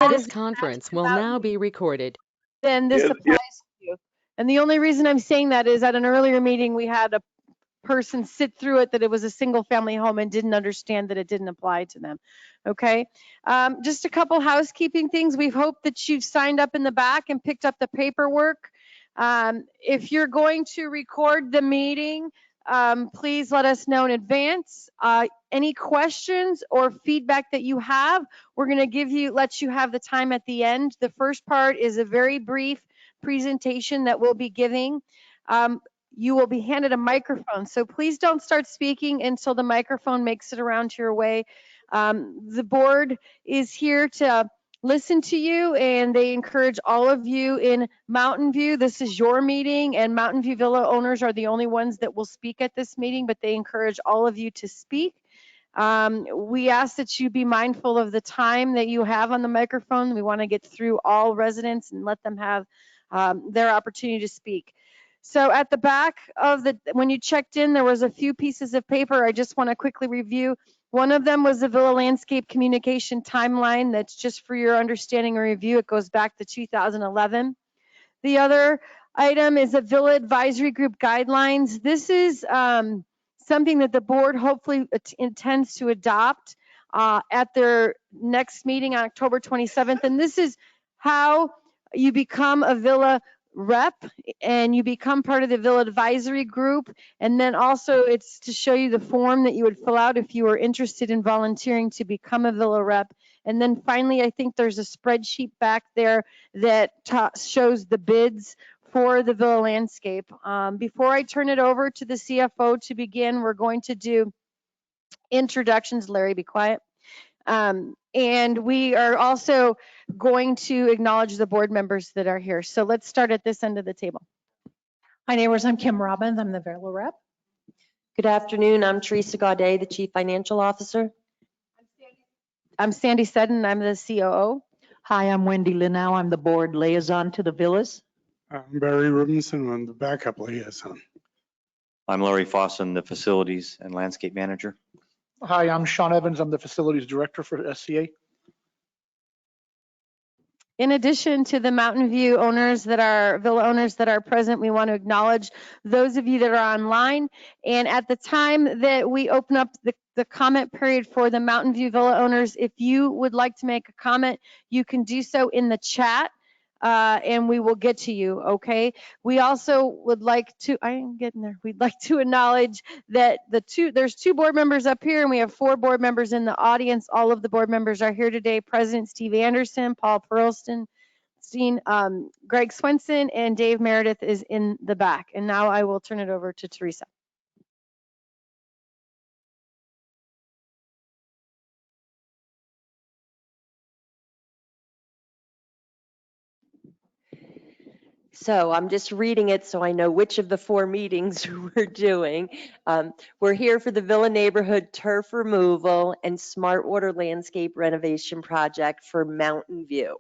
This conference will now be recorded. Then this applies to you. And the only reason I'm saying that is at an earlier meeting, we had a person sit through it that it was a single family home and didn't understand that it didn't apply to them. Okay. Just a couple housekeeping things. We hope that you've signed up in the back and picked up the paperwork. If you're going to record the meeting, please let us know in advance. Any questions or feedback that you have, we're going to let you have the time at the end. The first part is a very brief presentation that we'll be giving. You will be handed a microphone, so please don't start speaking until the microphone makes it around to your way. The board is here to listen to you, and they encourage all of you in Mountain View. This is your meeting, and Mountain View Villa owners are the only ones that will speak at this meeting, but they encourage all of you to speak. We ask that you be mindful of the time that you have on the microphone. We want to get through all residents and let them have their opportunity to speak. So at the back of when you checked in, there was a few pieces of paper I just want to quickly review. One of them was the Villa Landscape Communication Timeline. That's just for your understanding and review. It goes back to 2011. The other item is a Villa Advisory Group Guidelines. This is something that the board hopefully intends to adopt at their next meeting on October 27th. And this is how you become a Villa rep and you become part of the Villa Advisory Group. And then also it's to show you the form that you would fill out if you were interested in volunteering to become a Villa rep. And then finally, I think there's a spreadsheet back there that shows the bids for the Villa landscape. Before I turn it over to the CFO to begin, we're going to do introductions. Larry, be quiet. And we are also going to acknowledge the board members that are here. So let's start at this end of the table. Hi neighbors, I'm Kim Robbins. I'm the Villa rep. Good afternoon. I'm Teresa Gaudet, the Chief Financial Officer. I'm Sandy Seddon. I'm the COO. Hi, I'm Wendy Linnau. I'm the board liaison to the villas. I'm Barry Rubinson. I'm the backup liaison. I'm Larry Fossen, the Facilities and Landscape Manager. Hi, I'm Sean Evans. I'm the Facilities Director for SCA. In addition to the Mountain View owners Villa owners that are present, we want to acknowledge those of you that are online. And at the time that we open up the comment period for the Mountain View Villa owners, if you would like to make a comment, you can do so in the chat. And we will get to you, okay? We also would like to, I am getting there. We'd like to acknowledge that there's 2 board members up here and we have 4 board members in the audience. All of the board members are here today. President Steve Anderson, Paul Perlstein, Greg Swenson, and Dave Meredith is in the back. And now I will turn it over to Teresa. So I'm just reading it so I know which of the 4 meetings we're doing. We're here for the Villa Neighborhood Turf Removal and Smart Water Landscape Renovation Project for Mountain View.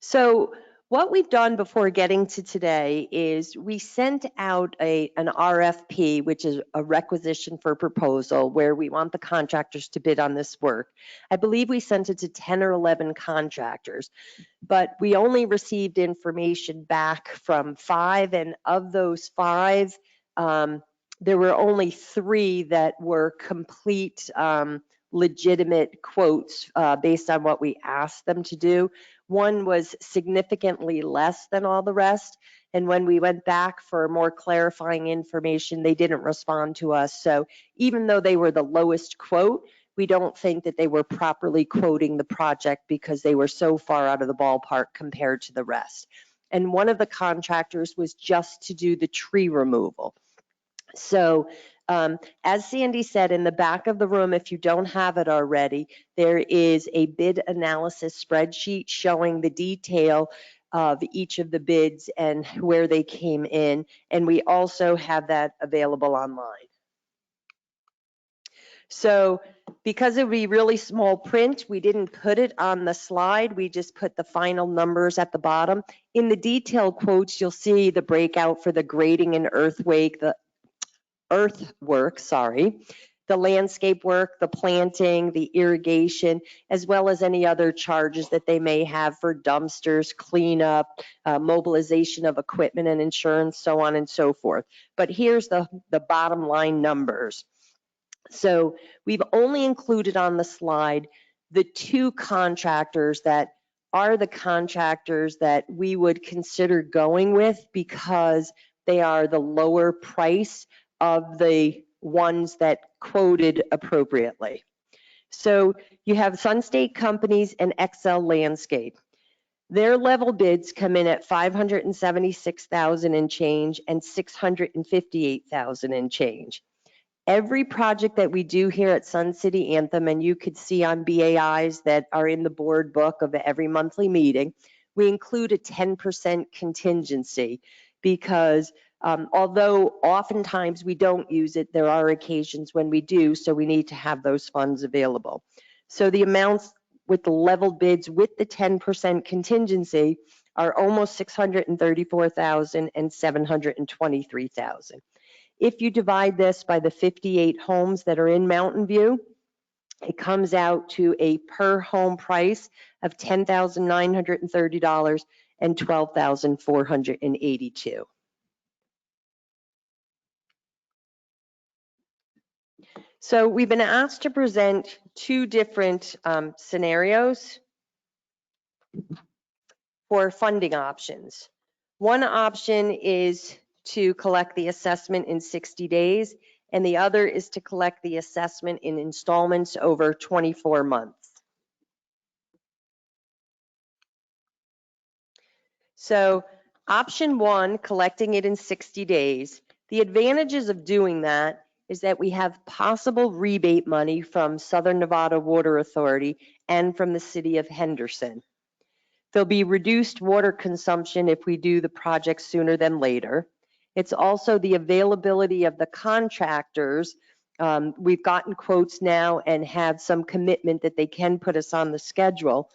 So what we've done before getting to today is we sent out an RFP, which is a requisition for proposal, where we want the contractors to bid on this work. I believe we sent it to 10 or 11 contractors, but we only received information back from 5, and of those 5, there were only 3 that were complete legitimate quotes based on what we asked them to do. One was significantly less than all the rest. And when we went back for more clarifying information, they didn't respond to us. So even though they were the lowest quote, we don't think that they were properly quoting the project because they were so far out of the ballpark compared to the rest. And one of the contractors was just to do the tree removal. So as Sandy said, in the back of the room, if you don't have it already, there is a bid analysis spreadsheet showing the detail of each of the bids and where they came in. And we also have that available online. So because it would be really small print, we didn't put it on the slide. We just put the final numbers at the bottom. In the detailed quotes, you'll see the breakout for the grading and earthwork, the landscape work, the planting, the irrigation, as well as any other charges that they may have for dumpsters, cleanup, mobilization of equipment and insurance, so on and so forth. But here's the bottom line numbers. So we've only included on the slide the 2 contractors that are the contractors that we would consider going with because they are the lower price of the ones that quoted appropriately. So you have Sun State Companies and XL Landscape. Their level bids come in at $576,000 and change and $658,000 and change. Every project that we do here at Sun City Anthem, and you could see on BAIs that are in the board book of every monthly meeting, we include a 10% contingency because although oftentimes we don't use it, there are occasions when we do, so we need to have those funds available. So the amounts with the level bids with the 10% contingency are almost $634,000 and $723,000. If you divide this by the 58 homes that are in Mountain View, it comes out to a per home price of $10,930 and $12,482. So we've been asked to present 2 different scenarios for funding options. One option is to collect the assessment in 60 days, and the other is to collect the assessment in installments over 24 months. So option 1, collecting it in 60 days, the advantages of doing that is that we have possible rebate money from Southern Nevada Water Authority and from the city of Henderson. There'll be reduced water consumption if we do the project sooner than later. It's also the availability of the contractors. We've gotten quotes now and have some commitment that they can put us on the schedule.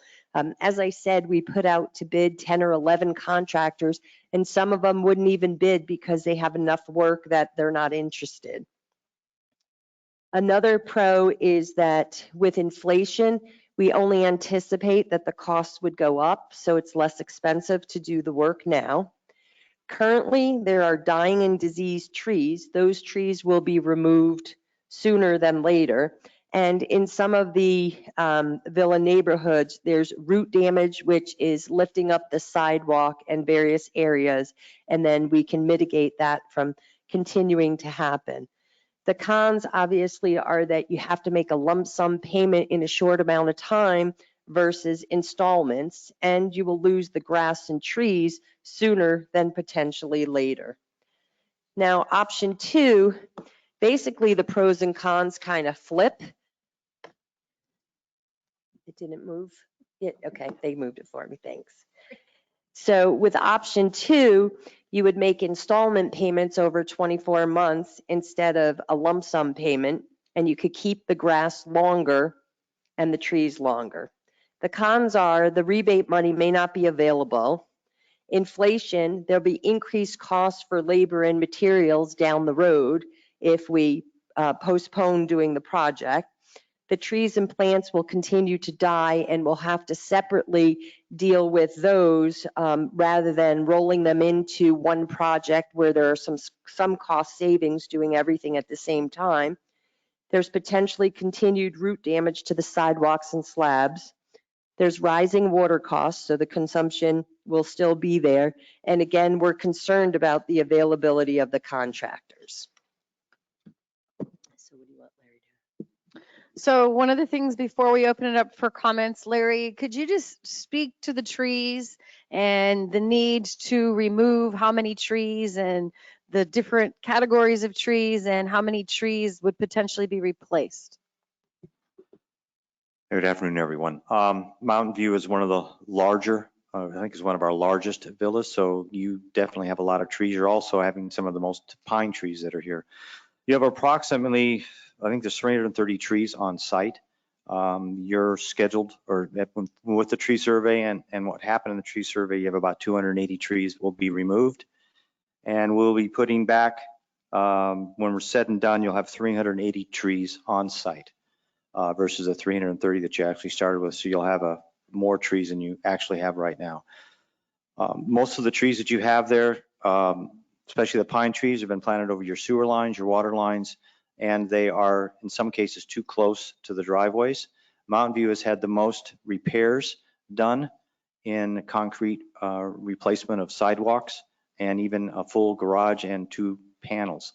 As I said, we put out to bid 10 or 11 contractors, and some of them wouldn't even bid because they have enough work that they're not interested. Another pro is that with inflation, we only anticipate that the costs would go up, so it's less expensive to do the work now. Currently, there are dying and diseased trees. Those trees will be removed sooner than later. And in some of the villa neighborhoods, there's root damage, which is lifting up the sidewalk and various areas, and then we can mitigate that from continuing to happen. The cons obviously are that you have to make a lump sum payment in a short amount of time versus installments, and you will lose the grass and trees sooner than potentially later. Now, option 2, basically the pros and cons kind of flip. It didn't move? Yeah, okay, they moved it for me, thanks. So with option 2, you would make installment payments over 24 months instead of a lump sum payment, and you could keep the grass longer and the trees longer. The cons are the rebate money may not be available. Inflation, there'll be increased costs for labor and materials down the road if we postpone doing the project. The trees and plants will continue to die, and we'll have to separately deal with those rather than rolling them into one project where there are some cost savings doing everything at the same time. There's potentially continued root damage to the sidewalks and slabs. There's rising water costs, so the consumption will still be there. And again, we're concerned about the availability of the contractors. So what do you want, Larry to do? So one of the things before we open it up for comments, Larry, could you just speak to the trees and the need to remove how many trees and the different categories of trees and how many trees would potentially be replaced? Good afternoon, everyone. Mountain View is one of the larger, I think is one of our largest villas, so you definitely have a lot of trees. You're also having some of the most pine trees that are here. You have approximately, I think there's 330 trees on site. You're scheduled, or with the tree survey and what happened in the tree survey, you have about 280 trees will be removed. And we'll be putting back When we're said and done, you'll have 380 trees on site versus the 330 that you actually started with. So you'll have more trees than you actually have right now. Most of the trees that you have there, especially the pine trees, have been planted over your sewer lines, your water lines, and they are in some cases too close to the driveways. Mountain View has had the most repairs done in concrete replacement of sidewalks and even a full garage and 2 panels.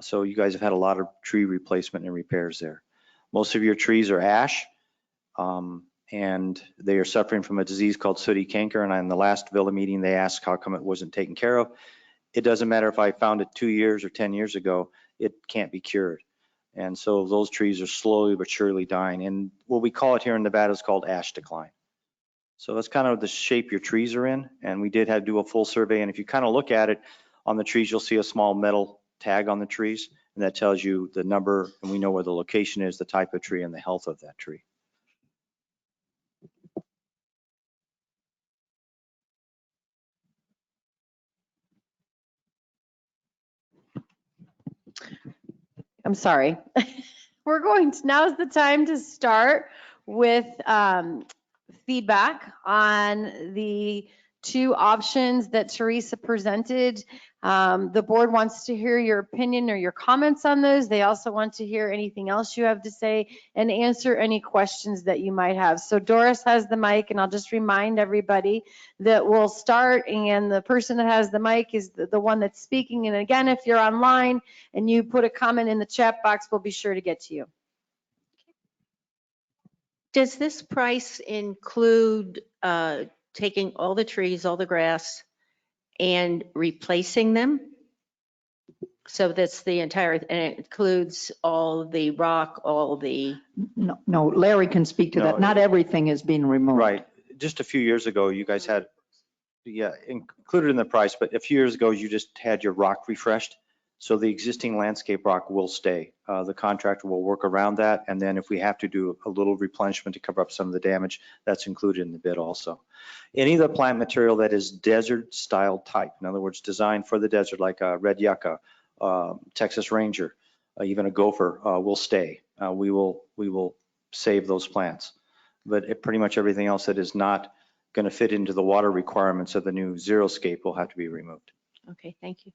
So you guys have had a lot of tree replacement and repairs there. Most of your trees are ash, and they are suffering from a disease called sooty canker. And in the last Villa meeting, they asked how come it wasn't taken care of. It doesn't matter if I found it 2 years or 10 years ago, it can't be cured. And so those trees are slowly but surely dying. And what we call it here in Nevada is called ash decline. So that's kind of the shape your trees are in. And we did have to do a full survey. And if you kind of look at it on the trees, you'll see a small metal tag on the trees. And that tells you the number, and we know where the location is, the type of tree, and the health of that tree. I'm sorry. We're going to, now's the time to start with feedback on the 2 options that Teresa presented. The board wants to hear your opinion or your comments on those. They also want to hear anything else you have to say and answer any questions that you might have. So Doris has the mic, and I'll just remind everybody that we'll start, and the person that has the mic is the one that's speaking. And again, if you're online and you put a comment in the chat box, we'll be sure to get to you. Does this price include taking all the trees, all the grass, and replacing them? So that's the entire, and it includes all the rock, all the... No, Larry can speak to that. No. Not everything is being removed. Right. Just a few years ago, you guys had, included in the price, but a few years ago, you just had your rock refreshed. So the existing landscape rock will stay. The contractor will work around that. And then if we have to do a little replenishment to cover up some of the damage, that's included in the bid also. Any of the plant material that is desert style type, in other words, designed for the desert, like a red yucca, Texas Ranger, even a gopher, will stay. We will save those plants. But pretty much everything else that is not going to fit into the water requirements of the new Xeriscape will have to be removed. Okay, thank you.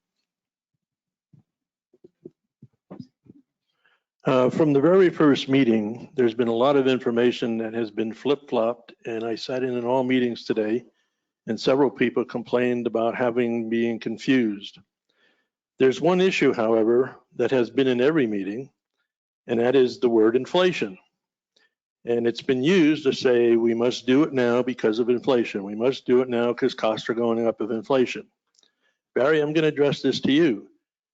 From the very first meeting, there's been a lot of information that has been flip-flopped, and I sat in all meetings today, and several people complained about being confused. There's one issue, however, that has been in every meeting, and that is the word inflation. And it's been used to say we must do it now because of inflation. We must do it now because costs are going up with inflation. Barry, I'm going to address this to you,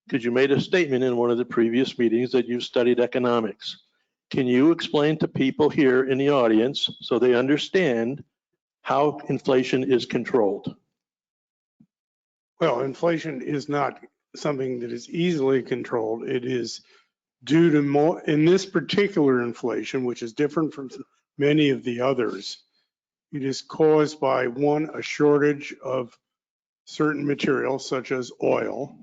because you made a statement in one of the previous meetings that you've studied economics. Can you explain to people here in the audience so they understand how inflation is controlled? Well, inflation is not something that is easily controlled. It is due to more, in this particular inflation, which is different from many of the others, it is caused by, one, a shortage of certain materials such as oil.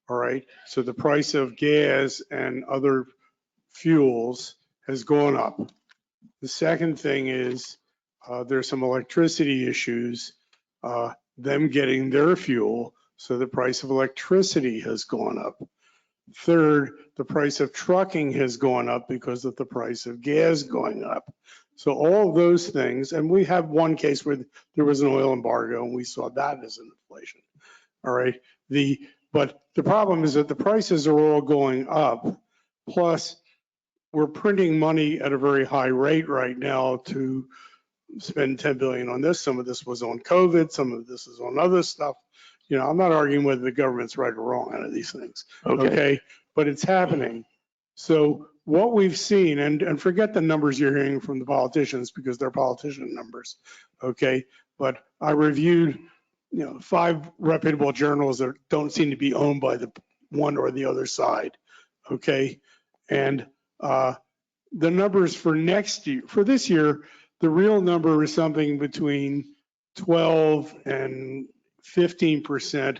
All right, so the price of gas and other fuels has gone up. The second thing is there's some electricity issues, them getting their fuel, so the price of electricity has gone up. Third, the price of trucking has gone up because of the price of gas going up. So all of those things, and we have one case where there was an oil embargo and we saw that as an inflation. All right, but the problem is that the prices are all going up, plus we're printing money at a very high rate right now to spend 10 billion on this. Some of this was on COVID, some of this is on other stuff. You know, I'm not arguing whether the government's right or wrong out of these things, okay? But it's happening. So what we've seen, and forget the numbers you're hearing from the politicians because they're politician numbers, okay? But I reviewed 5 reputable journals that don't seem to be owned by the one or the other side, okay? And the numbers for next year, for this year, the real number is something between 12 and 15%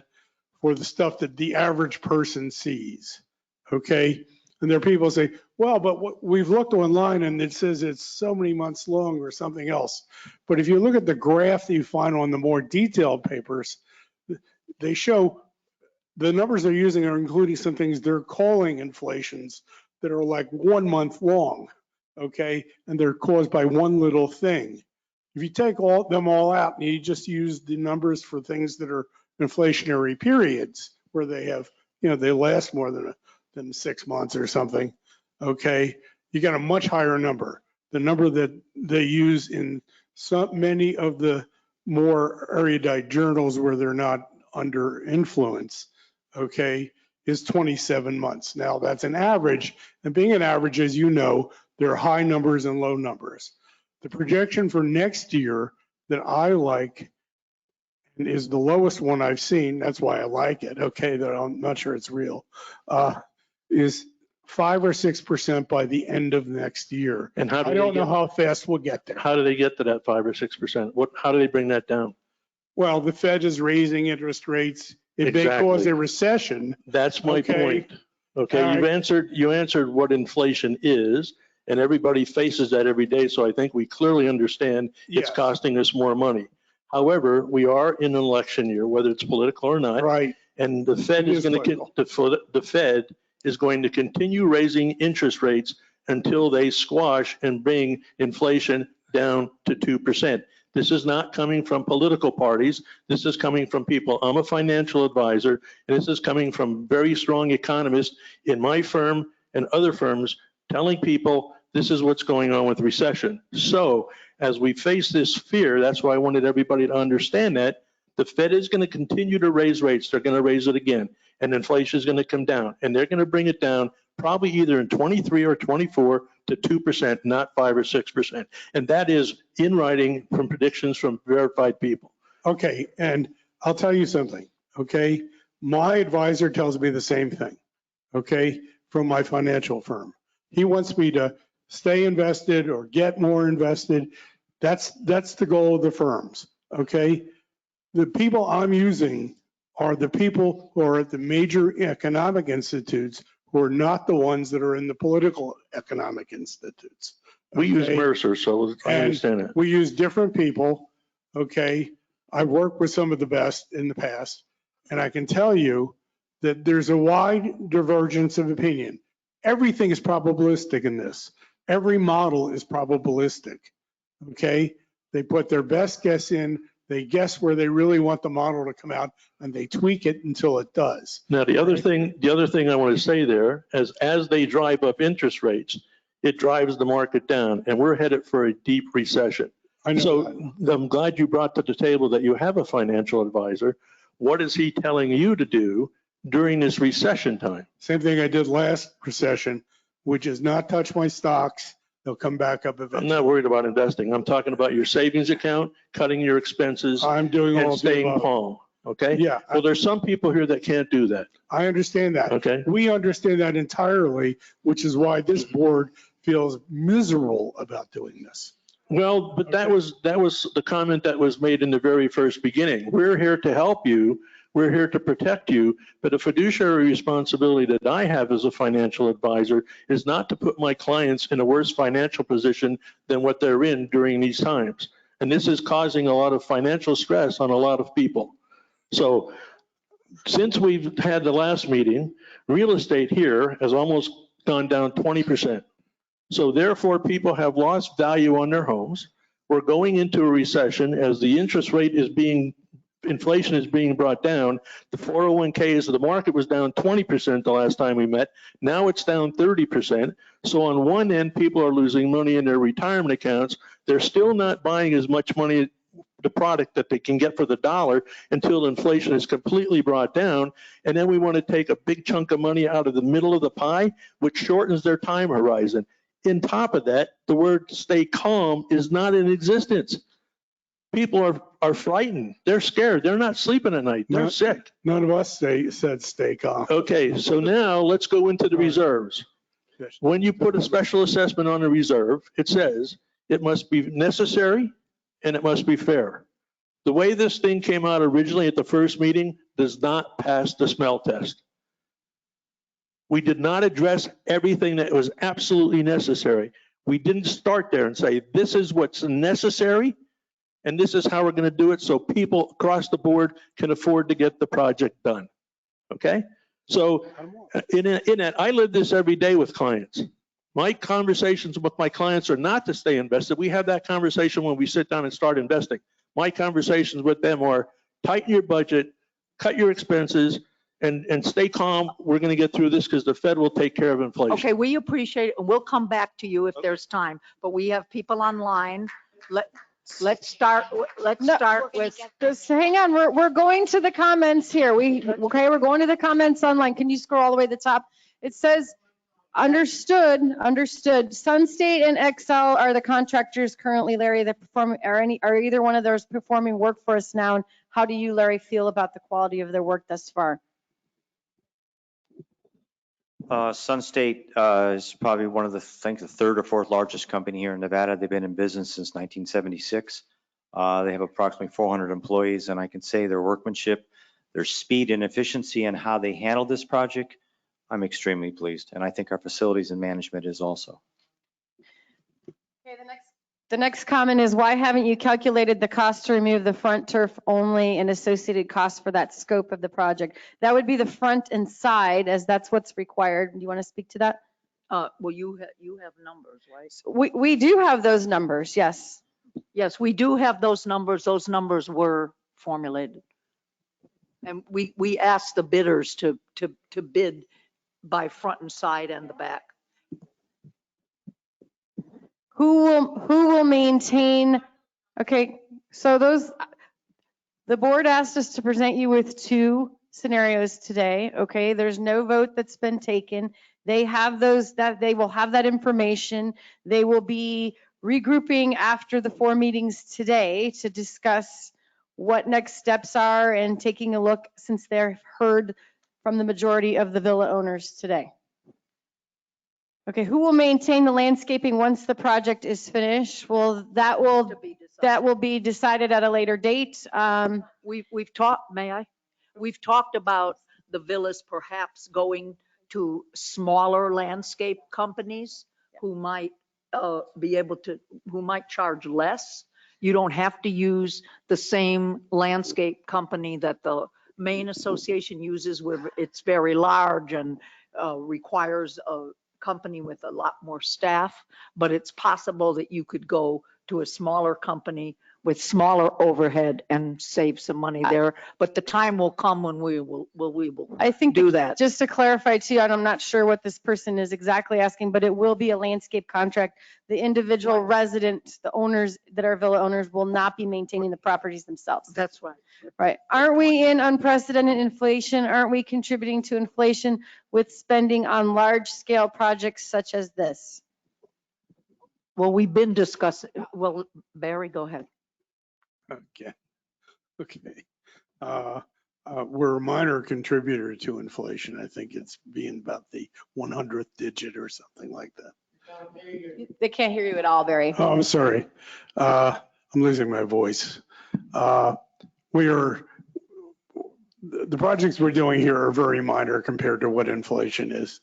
or the stuff that the average person sees. Okay? And there are people say, well, but we've looked online and it says it's so many months long or something else. But if you look at the graph that you find on the more detailed papers, they show the numbers they're using are including some things they're calling inflations that are like 1 month long, okay? And they're caused by one little thing. If you take them all out and you just use the numbers for things that are inflationary periods where they have, they last more than 6 months or something, okay? You got a much higher number. The number that they use in many of the more erudite journals where they're not under influence, okay, is 27 months. Now that's an average, and being an average, as you know, there are high numbers and low numbers. The projection for next year that I like is the lowest one I've seen. That's why I like it. Okay, that I'm not sure it's real. Is 5 or 6% by the end of next year. And how do I don't know how fast we'll get there. How do they get to that 5 or 6%? How do they bring that down? Well, the Fed is raising interest rates. It may cause Exactly. a recession. That's my Okay. point. Okay, All you answered what inflation is, and everybody faces that every day. So I think we clearly understand it's Yes. costing us more money. However, we are in an election year, whether it's political or not, Right. and the Fed It is is going to the Fed is going to continue raising interest rates until they squash and bring inflation down to 2%. This is not coming from political parties. This is coming from people. I'm a financial advisor, and this is coming from very strong economists in my firm and other firms telling people this is what's going on with recession. So as we face this fear, that's why I wanted everybody to understand that the Fed is going to continue to raise rates. They're going to raise it again, and inflation is going to come down, and they're going to bring it down probably either in 23 or 24 to 2%, not 5 or 6%. And that is in writing from predictions from verified people. Okay, and I'll tell you something, okay? My advisor tells me the same thing, okay, from my financial firm. He wants me to stay invested or get more invested. That's the goal of the firms, okay? The people I'm using are the people who are at the major economic institutes who are not the ones that are in the political economic institutes. We use okay? Mercer, so I And understand it. we use different people, okay? I've worked with some of the best in the past, and I can tell you that there's a wide divergence of opinion. Everything is probabilistic in this. Every model is probabilistic, okay? They put their best guess in, they guess where they really want the model to come out, and they tweak it until it does. Now, the other thing I want to say there, as they drive up interest rates, it drives the market down, and we're headed for a deep recession. I know So that. I'm glad you brought to the table that you have a financial advisor. What is he telling you to do during this recession time? Same thing I did last recession, which is not touch my stocks. They'll come back up I'm eventually. not worried about investing. I'm talking about your savings account, cutting your expenses, I'm doing all and of the staying above. calm, okay? Yeah, Well, there's some people here that can't do that, I understand that. okay? We understand that entirely, which is why this board feels miserable about doing this. Well, but that Okay. was the comment that was made in the very first beginning. We're here to help you. We're here to protect you. But a fiduciary responsibility that I have as a financial advisor is not to put my clients in a worse financial position than what they're in during these times. And this is causing a lot of financial stress on a lot of people. So since we've had the last meeting, real estate here has almost gone down 20%. So therefore, people have lost value on their homes. We're going into a recession as the interest rate inflation is being brought down. The 401ks of the market was down 20% the last time we met. Now it's down 30%. So on one end, people are losing money in their retirement accounts. They're still not buying as much money, the product that they can get for the dollar until inflation is completely brought down. And then we want to take a big chunk of money out of the middle of the pie, which shortens their time horizon. On top of that, the word stay calm is not in existence. People are frightened. They're scared. They're not sleeping at night. They're No. sick. None of us said stay calm. Okay, so now let's go into the reserves. Yes. When you put a special assessment on a reserve, it says it must be necessary and it must be fair. The way this thing came out originally at the first meeting does not pass the smell test. We did not address everything that was absolutely necessary. We didn't start there and say, this is what's necessary, and this is how we're going to do it so people across the board can afford to get the project done. Okay? So in that, I live this every day with clients. My conversations with my clients are not to stay invested. We have that conversation when we sit down and start investing. My conversations with them are tighten your budget, cut your expenses, and stay calm. We're going to get through this because the Fed will take care of inflation. Okay, we appreciate it. And we'll come back to you if there's time, but we have people online. Let's start with, Just hang on, we're going to the comments here. We're going to the comments online. Can you scroll all the way to the top? It says, understood. Sun State and Excel are the contractors currently, Larry, that perform, are either one of those performing work for us now? And how do you, Larry, feel about the quality of their work thus far? Sun State is probably one of the, I think, the third or fourth largest company here in Nevada. They've been in business since 1976. They have approximately 400 employees, and I can say their workmanship, their speed and efficiency, and how they handled this project, I'm extremely pleased. And I think our facilities and management is also. Okay, the next comment is, why haven't you calculated the cost to remove the front turf only and associated costs for that scope of the project? That would be the front and side, as that's what's required. Do you want to speak to that? well, you have numbers, right? We do have those numbers, yes. Yes, we do have those numbers. Those numbers were formulated. And we asked the bidders to bid by front and side and the back. Who will maintain, okay, so the board asked us to present you with two scenarios today, okay? There's no vote that's been taken. They have they will have that information. They will be regrouping after the 4 meetings today to discuss what next steps are and taking a look, since they've heard from the majority of the villa owners today. Okay, who will maintain the landscaping once the project is finished? Well, that will be decided at a later date. We've talked, may I? We've talked about the villas perhaps going to smaller landscape companies who might be able to, who might charge less. You don't have to use the same landscape company that the Maine Association uses, where it's very large and requires a company with a lot more staff, but it's possible that you could go to a smaller company with smaller overhead and save some money there. But the time will come when we will I think do that. Just to clarify too, and I'm not sure what this person is exactly asking, but it will be a landscape contract. The individual residents, the owners that are villa owners, will not be maintaining the properties themselves. That's right. Right. Aren't we in unprecedented inflation? Aren't we contributing to inflation with spending on large scale projects such as this? Well, we've been discussing, well, Barry, go ahead. Okay. We're a minor contributor to inflation. I think it's being about the 100th digit or something like that. They can't hear you at all, Barry. Oh, I'm sorry. I'm losing my voice. The projects we're doing here are very minor compared to what inflation is.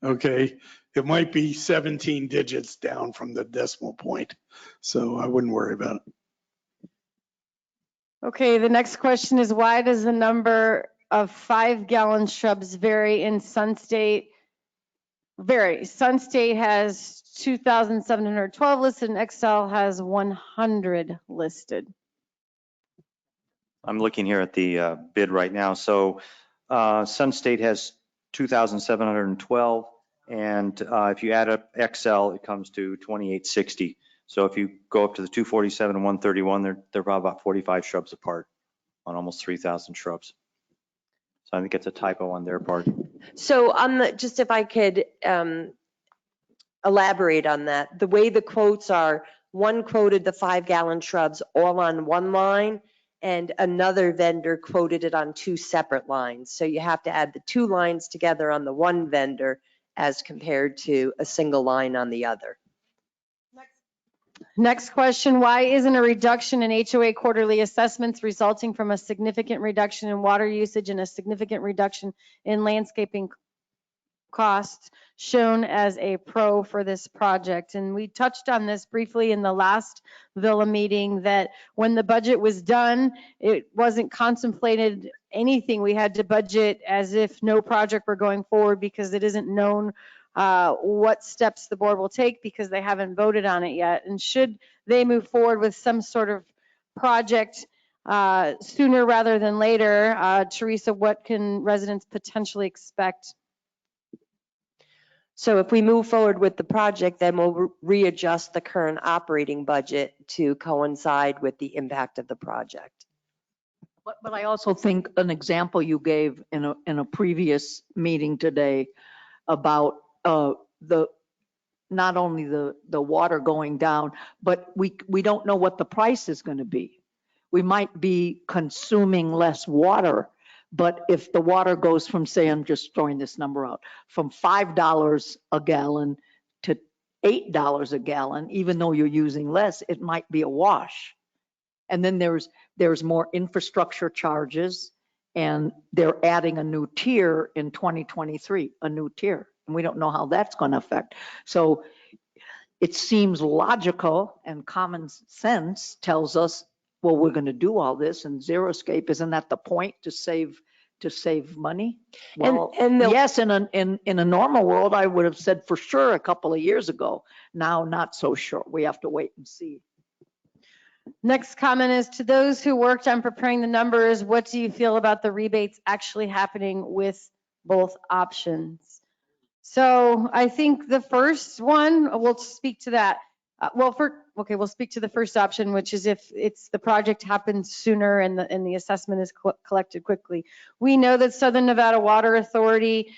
Okay. It might be 17 digits down from the decimal point. So I wouldn't worry about it. Okay, the next question is, why does the number of 5-gallon shrubs vary in Sun State? Sun State has 2,712 listed and Excel has 100 listed. I'm looking here at the bid right now. So Sun State has 2,712. And if you add up Excel, it comes to 2,860. So if you go up to the 247 and 131, they're about 45 shrubs apart on almost 3,000 shrubs. So I think it's a typo on their part. So just if I could elaborate on that, the way the quotes are, one quoted the 5-gallon shrubs all on one line, and another vendor quoted it on 2 separate lines. So you have to add the 2 lines together on the one vendor as compared to a single line on the other. Next question, why isn't a reduction in HOA quarterly assessments resulting from a significant reduction in water usage and a significant reduction in landscaping costs shown as a pro for this project? And we touched on this briefly in the last Villa meeting, that when the budget was done, it wasn't contemplated anything. We had to budget as if no project were going forward because it isn't known what steps the board will take because they haven't voted on it yet. And should they move forward with some sort of project sooner rather than later, Teresa, what can residents potentially expect? So if we move forward with the project, then we'll readjust the current operating budget to coincide with the impact of the project. But I also think an example you gave in a previous meeting today about not only the water going down, but we don't know what the price is going to be. We might be consuming less water, but if the water goes from, say, I'm just throwing this number out, from $5 a gallon to $8 a gallon, even though you're using less, it might be a wash. And then there's more infrastructure charges, and they're adding a new tier in 2023, a new tier. And we don't know how that's going to affect. So it seems logical, and common sense tells us, well, we're going to do all this, and Xeriscape, isn't that the point, to save money? Well, yes, in a normal world, I would have said for sure a couple of years ago. Now, not so sure. We have to wait and see. Next comment is, to those who worked on preparing the numbers, what do you feel about the rebates actually happening with both options? So I think the first one, we'll speak to that. We'll speak to the first option, which is if it's the project happens sooner and the assessment is collected quickly. We know that Southern Nevada Water Authority,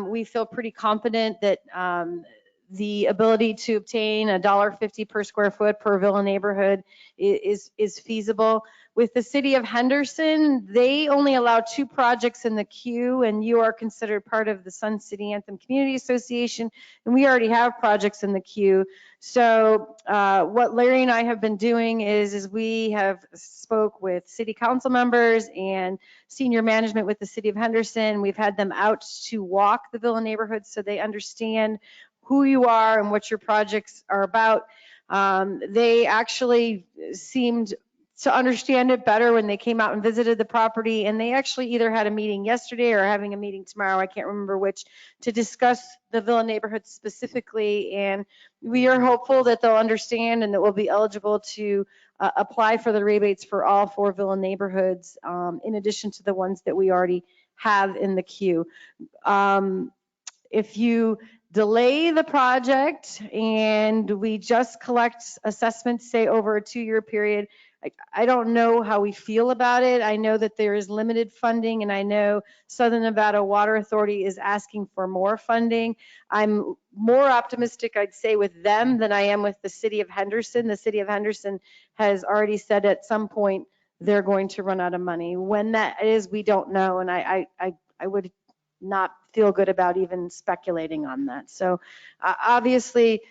we feel pretty confident that the ability to obtain $1.50 per square foot per Villa neighborhood is feasible. With the city of Henderson, they only allow 2 projects in the queue, and you are considered part of the Sun City Anthem Community Association, and we already have projects in the queue. So what Larry and I have been doing is we have spoke with city council members and senior management with the city of Henderson. We've had them out to walk the Villa neighborhood so they understand who you are and what your projects are about. They actually seemed to understand it better when they came out and visited the property, and they actually either had a meeting yesterday or having a meeting tomorrow, I can't remember which, to discuss the Villa neighborhood specifically. And we are hopeful that they'll understand and that we'll be eligible to apply for the rebates for all 4 Villa neighborhoods, in addition to the ones that we already have in the queue. If you delay the project and we just collect assessments, say over a 2-year period, I don't know how we feel about it. I know that there is limited funding, and I know Southern Nevada Water Authority is asking for more funding. I'm more optimistic, I'd say, with them than I am with the city of Henderson. The city of Henderson has already said at some point they're going to run out of money. When that is, we don't know, and I would not feel good about even speculating on that. So obviously,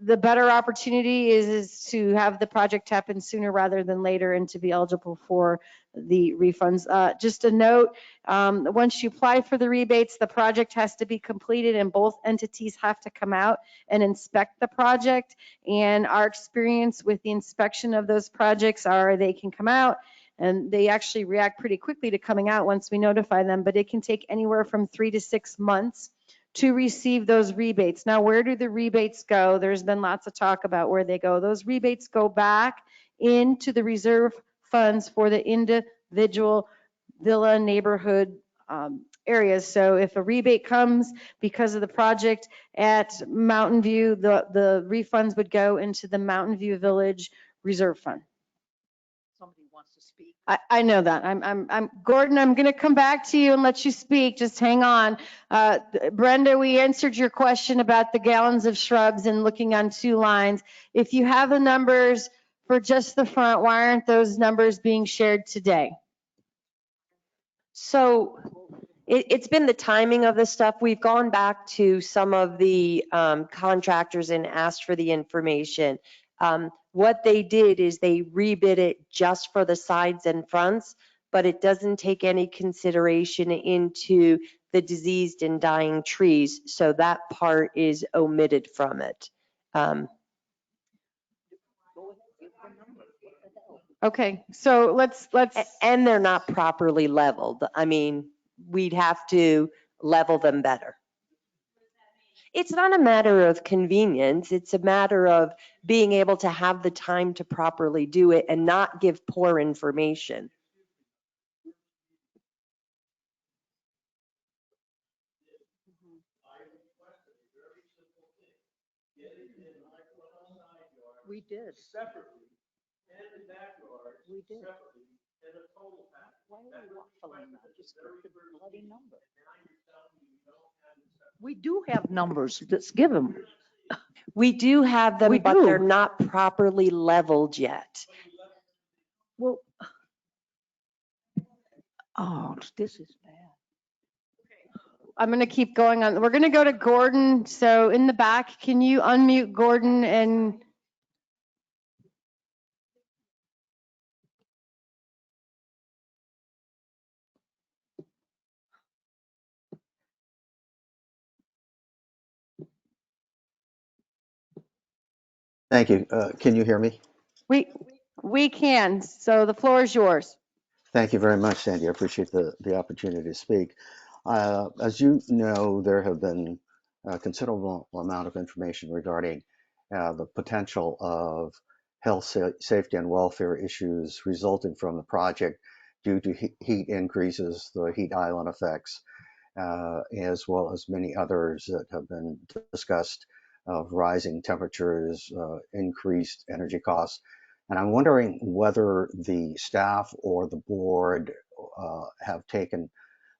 the better opportunity is to have the project happen sooner rather than later and to be eligible for the refunds. Just a note, once you apply for the rebates, the project has to be completed and both entities have to come out and inspect the project. And our experience with the inspection of those projects are they can come out and they actually react pretty quickly to coming out once we notify them, but it can take anywhere from 3 to 6 months to receive those rebates. Now, where do the rebates go? There's been lots of talk about where they go. Those rebates go back into the reserve funds for the individual Villa neighborhood areas. So if a rebate comes because of the project at Mountain View, the refunds would go into the Mountain View Village Reserve Fund. Somebody wants to speak. I know that. I'm Gordon, I'm going to come back to you and let you speak. Just hang on. Brenda, we answered your question about the gallons of shrubs and looking on 2 lines. If you have the numbers for just the front, why aren't those numbers being shared today? So it's been the timing of this stuff. We've gone back to some of the contractors and asked for the information. What they did is they rebid it just for the sides and fronts, but it doesn't take any consideration into the diseased and dying trees. So that part is omitted from it. Okay, so let's, And they're not properly leveled. I mean, we'd have to level them better. It's not a matter of convenience. It's a matter of being able to have the time to properly do it and not give poor information. We did. We did. Why are we waffling now? Just give the bloody number. We do have numbers. Let's give them. We do have them, We but do. they're not properly leveled yet. Well, oh, this is bad. I'm going to keep going on. We're going to go to Gordon. So in the back, can you unmute Gordon and Thank you. Can you hear me? we can. So the floor is yours. Thank you very much, Sandy. I appreciate the opportunity to speak. As you know, there have been a considerable amount of information regarding the potential of health, safety, and welfare issues resulting from the project due to heat increases, the heat island effects, as well as many others that have been discussed of rising temperatures, increased energy costs. And I'm wondering whether the staff or the board have taken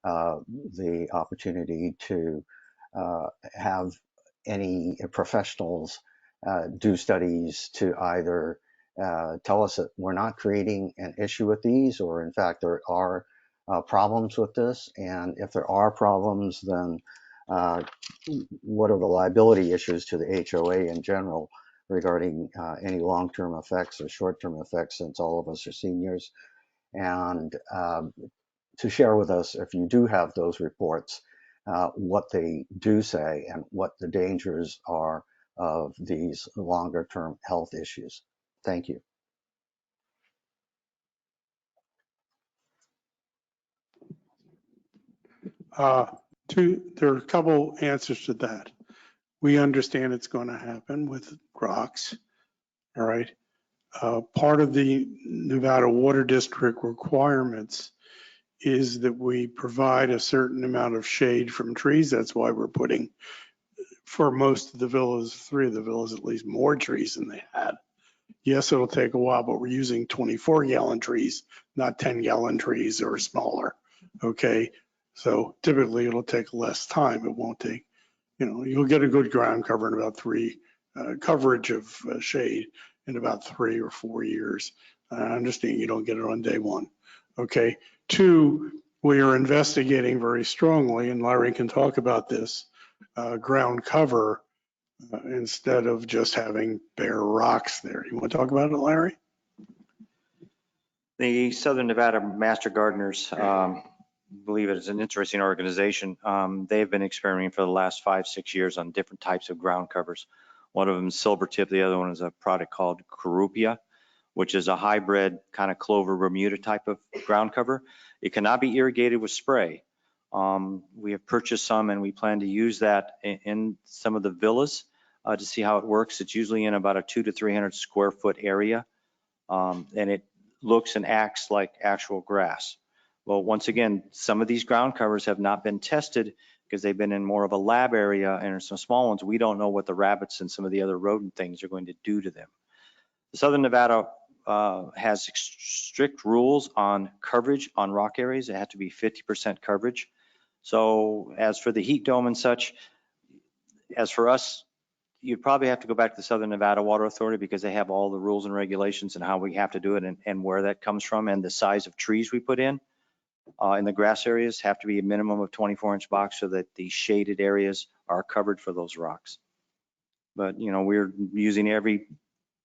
the opportunity to have any professionals do studies to either tell us that we're not creating an issue with these, or in fact there are problems with this. And if there are problems, then what are the liability issues to the HOA in general regarding any long-term effects or short-term effects, since all of us are seniors? And to share with us, if you do have those reports, what they do say and what the dangers are of these longer-term health issues. Thank you. There are a couple answers to that. We understand it's going to happen with rocks. All right. Part of the Nevada Water District requirements is that we provide a certain amount of shade from trees. That's why we're putting, for most of the villas, 3 of the villas, at least more trees than they had. Yes, it'll take a while, but we're using 24-gallon trees, not 10-gallon trees or smaller. Okay. So typically it'll take less time. It won't take, you'll get a good ground cover in about 3 coverage of shade in about 3 or 4 years. I understand you don't get it on day one. Okay. 2, we are investigating very strongly, and Larry can talk about this, ground cover instead of just having bare rocks there. You want to talk about it, Larry? The Southern Nevada Master Gardeners, believe it is an interesting organization. They've been experimenting for the last 5-6 years on different types of ground covers. One of them is Silvertip. The other one is a product called Carupia, which is a hybrid kind of clover Bermuda type of ground cover. It cannot be irrigated with spray. We have purchased some, and we plan to use that in some of the villas to see how it works. It's usually in about a 200 to 300 square foot area, and it looks and acts like actual grass. Well, once again, some of these ground covers have not been tested because they've been in more of a lab area, and some small ones, we don't know what the rabbits and some of the other rodent things are going to do to them. The Southern Nevada has strict rules on coverage on rock areas. It had to be 50% coverage. So as for the heat dome and such, as for us, you'd probably have to go back to the Southern Nevada Water Authority because they have all the rules and regulations and how we have to do it and where that comes from, and the size of trees we put in the grass areas have to be a minimum of 24-inch box so that the shaded areas are covered for those rocks. But, we're using every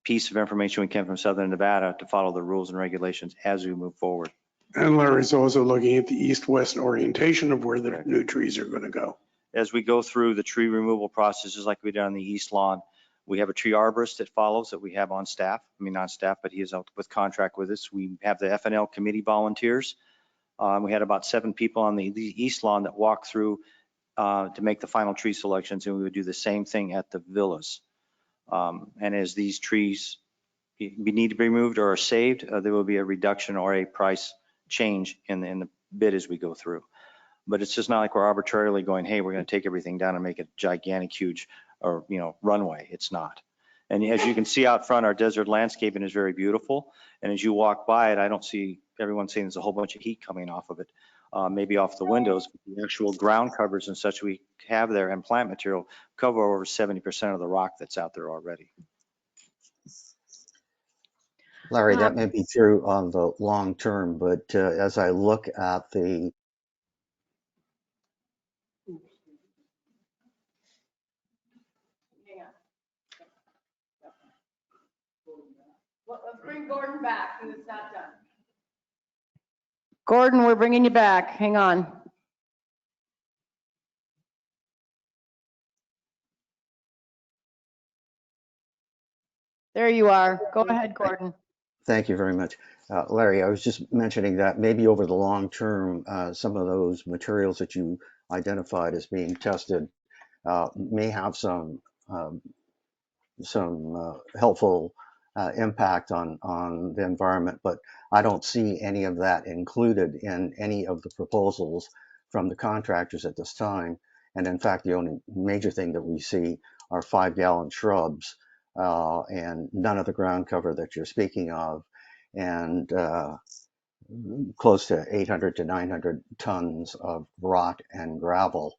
piece of information we can from Southern Nevada to follow the rules and regulations as we move forward. And Larry's also looking at the east-west orientation of where the new trees are going to go. As we go through the tree removal process, just like we did on the east lawn, we have a tree arborist that follows that we have on staff. I mean, not staff, but he is out with contract with us. We have the FNL committee volunteers. We had about 7 people on the east lawn that walked through to make the final tree selections, and we would do the same thing at the villas. And as these trees need to be removed or are saved, there will be a reduction or a price change in the bid as we go through. But it's just not like we're arbitrarily going, hey, we're going to take everything down and make it gigantic, huge, or, you know, runway. It's not. And as you can see out front, our desert landscaping is very beautiful. And as you walk by it, I don't see everyone saying there's a whole bunch of heat coming off of it, maybe off the windows. But the actual ground covers and such we have there and plant material cover over 70% of the rock that's out there already. Larry, that may be true on the long term, but as I look at the Let's bring Gordon back. He was not done. Gordon, we're bringing you back. Hang on. There you are. Go ahead, Gordon. Thank you very much. Larry, I was just mentioning that maybe over the long term, some of those materials that you identified as being tested may have some helpful impact on the environment, but I don't see any of that included in any of the proposals from the contractors at this time. And in fact, the only major thing that we see are 5-gallon shrubs and none of the ground cover that you're speaking of, and close to 800 to 900 tons of rock and gravel.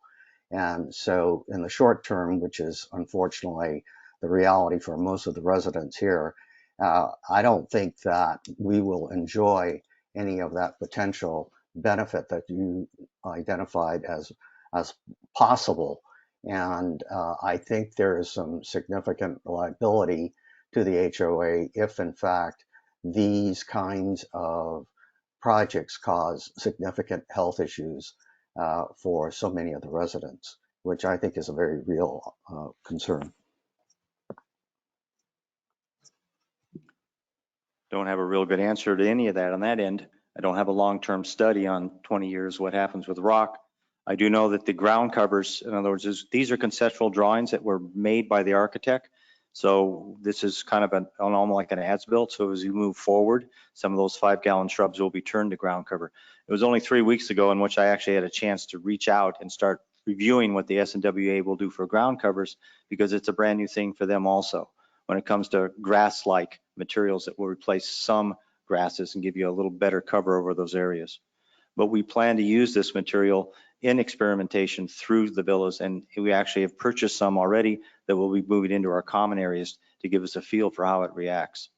And so in the short term, which is unfortunately the reality for most of the residents here, I don't think that we will enjoy any of that potential benefit that you identified as possible. And I think there is some significant liability to the HOA if in fact these kinds of projects cause significant health issues for so many of the residents, which I think is a very real concern. Don't have a real good answer to any of that on that end. I don't have a long-term study on 20 years what happens with rock. I do know that the ground covers, in other words, these are conceptual drawings that were made by the architect. So this is kind of almost like an as-built. So as you move forward, some of those 5-gallon shrubs will be turned to ground cover. It was only 3 weeks ago in which I actually had a chance to reach out and start reviewing what the SNWA will do for ground covers, because it's a brand new thing for them also when it comes to grass-like materials that will replace some grasses and give you a little better cover over those areas. But we plan to use this material in experimentation through the villas, and we actually have purchased some already that will be moving into our common areas to give us a feel for how it reacts.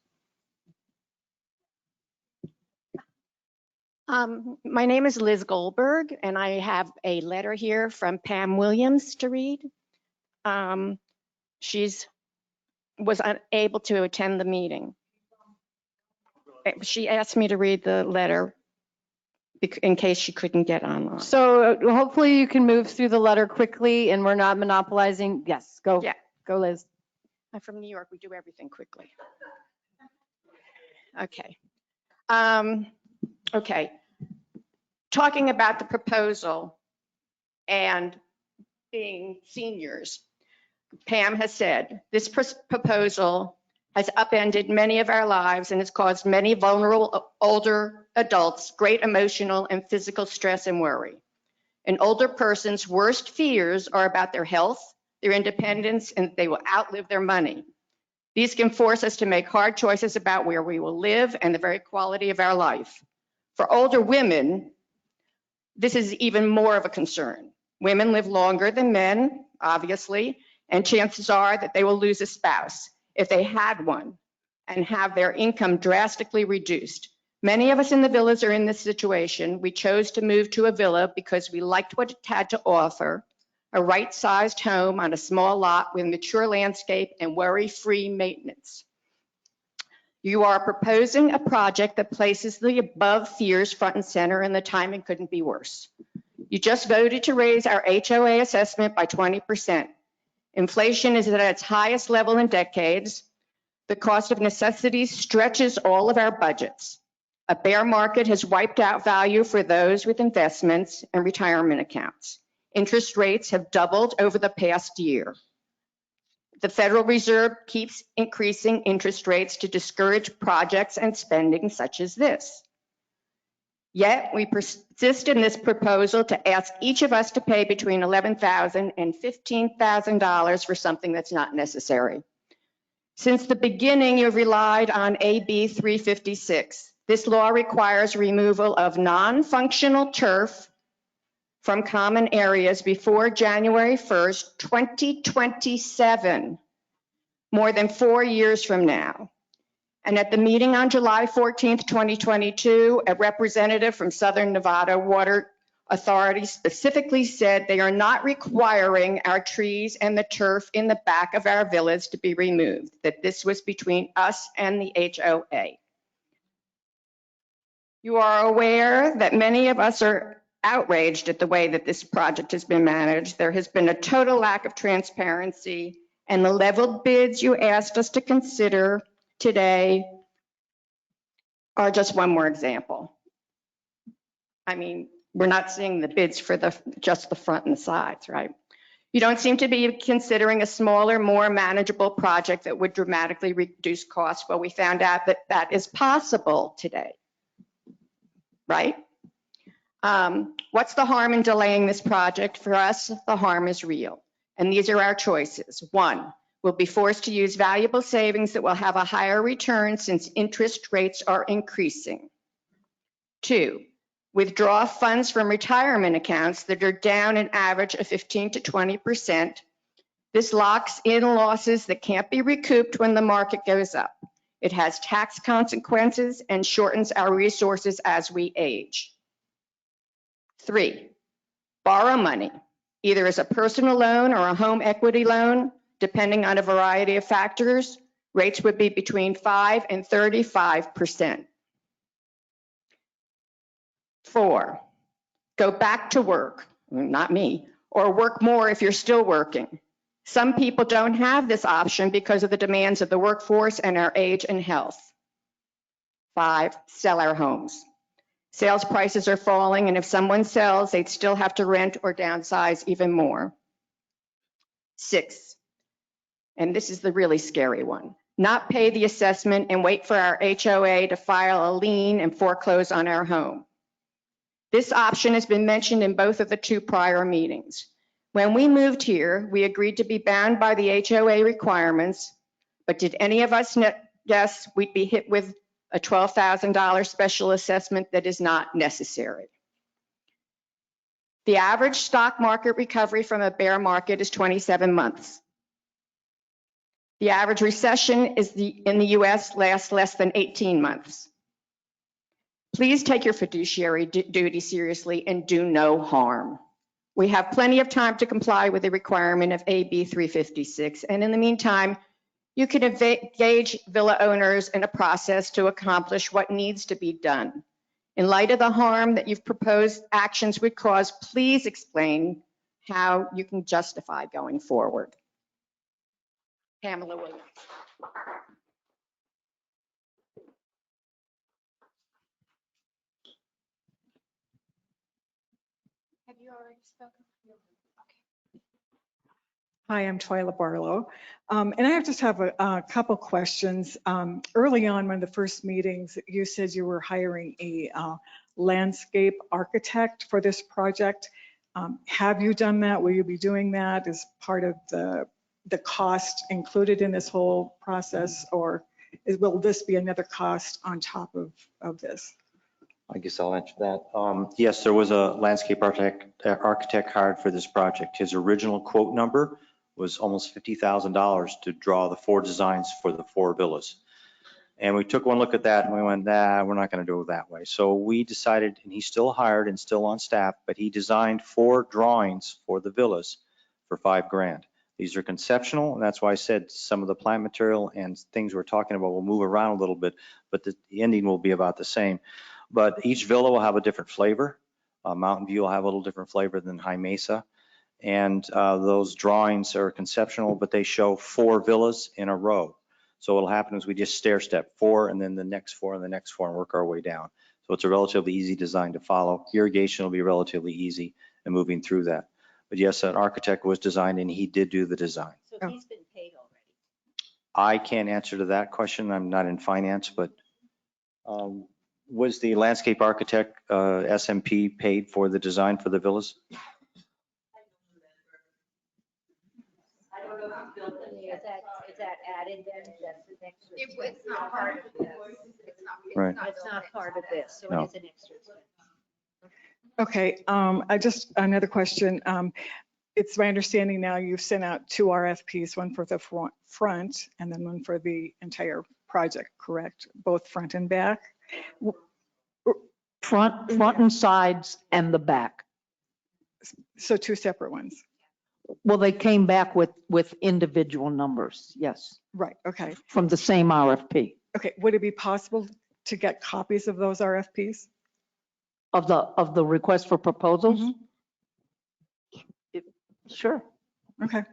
My name is Liz Goldberg, and I have a letter here from Pam Williams to read. She's was unable to attend the meeting. She asked me to read the letter in case she couldn't get online. So hopefully you can move through the letter quickly and we're not monopolizing. Yes, go. Yeah. Go, Liz. I'm from New York. We do everything quickly. Okay. Okay. Talking about the proposal and being seniors, Pam has said, this proposal has upended many of our lives and has caused many vulnerable older adults great emotional and physical stress and worry. An older person's worst fears are about their health, their independence, and they will outlive their money. These can force us to make hard choices about where we will live and the very quality of our life. For older women, this is even more of a concern. Women live longer than men, obviously, and chances are that they will lose a spouse if they had one and have their income drastically reduced. Many of us in the villas are in this situation. We chose to move to a villa because we liked what it had to offer, a right-sized home on a small lot with mature landscape and worry-free maintenance. You are proposing a project that places the above fears front and center, and the timing couldn't be worse. You just voted to raise our HOA assessment by 20%. Inflation is at its highest level in decades. The cost of necessities stretches all of our budgets. A bear market has wiped out value for those with investments and retirement accounts. Interest rates have doubled over the past year. The Federal Reserve keeps increasing interest rates to discourage projects and spending such as this. Yet we persist in this proposal to ask each of us to pay between $11,000 and $15,000 for something that's not necessary. Since the beginning, you've relied on AB 356. This law requires removal of non-functional turf from common areas before January 1st, 2027, more than 4 years from now. And at the meeting on July 14th, 2022, a representative from Southern Nevada Water Authority specifically said they are not requiring our trees and the turf in the back of our villas to be removed, that this was between us and the HOA. You are aware that many of us are outraged at the way that this project has been managed. There has been a total lack of transparency, and the leveled bids you asked us to consider today are just one more example. I mean, we're not seeing the bids for just the front and the sides, right? You don't seem to be considering a smaller, more manageable project that would dramatically reduce costs. Well, we found out that that is possible today, right? What's the harm in delaying this project? For us, the harm is real. And these are our choices. 1, we'll be forced to use valuable savings that will have a higher return since interest rates are increasing. 2, withdraw funds from retirement accounts that are down an average of 15 to 20%. This locks in losses that can't be recouped when the market goes up. It has tax consequences and shortens our resources as we age. 3, borrow money, either as a personal loan or a home equity loan, depending on a variety of factors. Rates would be between 5 and 35%. 4, go back to work, not me, or work more if you're still working. Some people don't have this option because of the demands of the workforce and our age and health. 5, sell our homes. Sales prices are falling, and if someone sells, they'd still have to rent or downsize even more. 6, and this is the really scary one, not pay the assessment and wait for our HOA to file a lien and foreclose on our home. This option has been mentioned in both of the 2 prior meetings. When we moved here, we agreed to be bound by the HOA requirements, but did any of us guess we'd be hit with a $12,000 special assessment that is not necessary? The average stock market recovery from a bear market is 27 months. The average recession in the US lasts less than 18 months. Please take your fiduciary duty seriously and do no harm. We have plenty of time to comply with the requirement of AB 356, and in the meantime, you can engage villa owners in a process to accomplish what needs to be done. In light of the harm that you've proposed actions would cause, please explain how you can justify going forward. Pamela Williams. Have you already spoken? Hi, I'm Twyla Barlow. And I just have a couple questions. Early on, one of the first meetings, you said you were hiring a landscape architect for this project. Have you done that? Will you be doing that as part of the cost included in this whole process? Or will this be another cost on top of this? I guess I'll answer that. Yes, there was a landscape architect hired for this project. His original quote number was almost $50,000 to draw the 4 designs for the 4 villas. And we took one look at that and we went, nah, we're not going to do it that way. So we decided, and he's still hired and still on staff, but he designed 4 drawings for the villas for $5,000. These are conceptual, and that's why I said some of the plant material and things we're talking about will move around a little bit, but the ending will be about the same. But each villa will have a different flavor. Mountain View will have a little different flavor than High Mesa. And those drawings are conceptual, but they show 4 villas in a row. So what'll happen is we just stair step 4 and then the next 4 and the next 4 and work our way down. So it's a relatively easy design to follow. Irrigation will be relatively easy and moving through that. But yes, an architect was designed and he did do the design. So he's been paid already. I can't answer to that question. I'm not in finance, but was the landscape architect, SMP, paid for the design for the villas? Is that added then? That's an extra? It's not part of this. Right. It's not part of this, so No. it is an extra expense. Okay, I just, another question. It's my understanding now you've sent out 2 RFPs, one for the front and then one for the entire project, correct? Both front and back? Front and sides and the back. So 2 separate ones? Well, they came back with individual numbers, yes, Right, okay. from the same RFP. Okay, would it be possible to get copies of those RFPs? Of the request for proposals? Sure. Okay,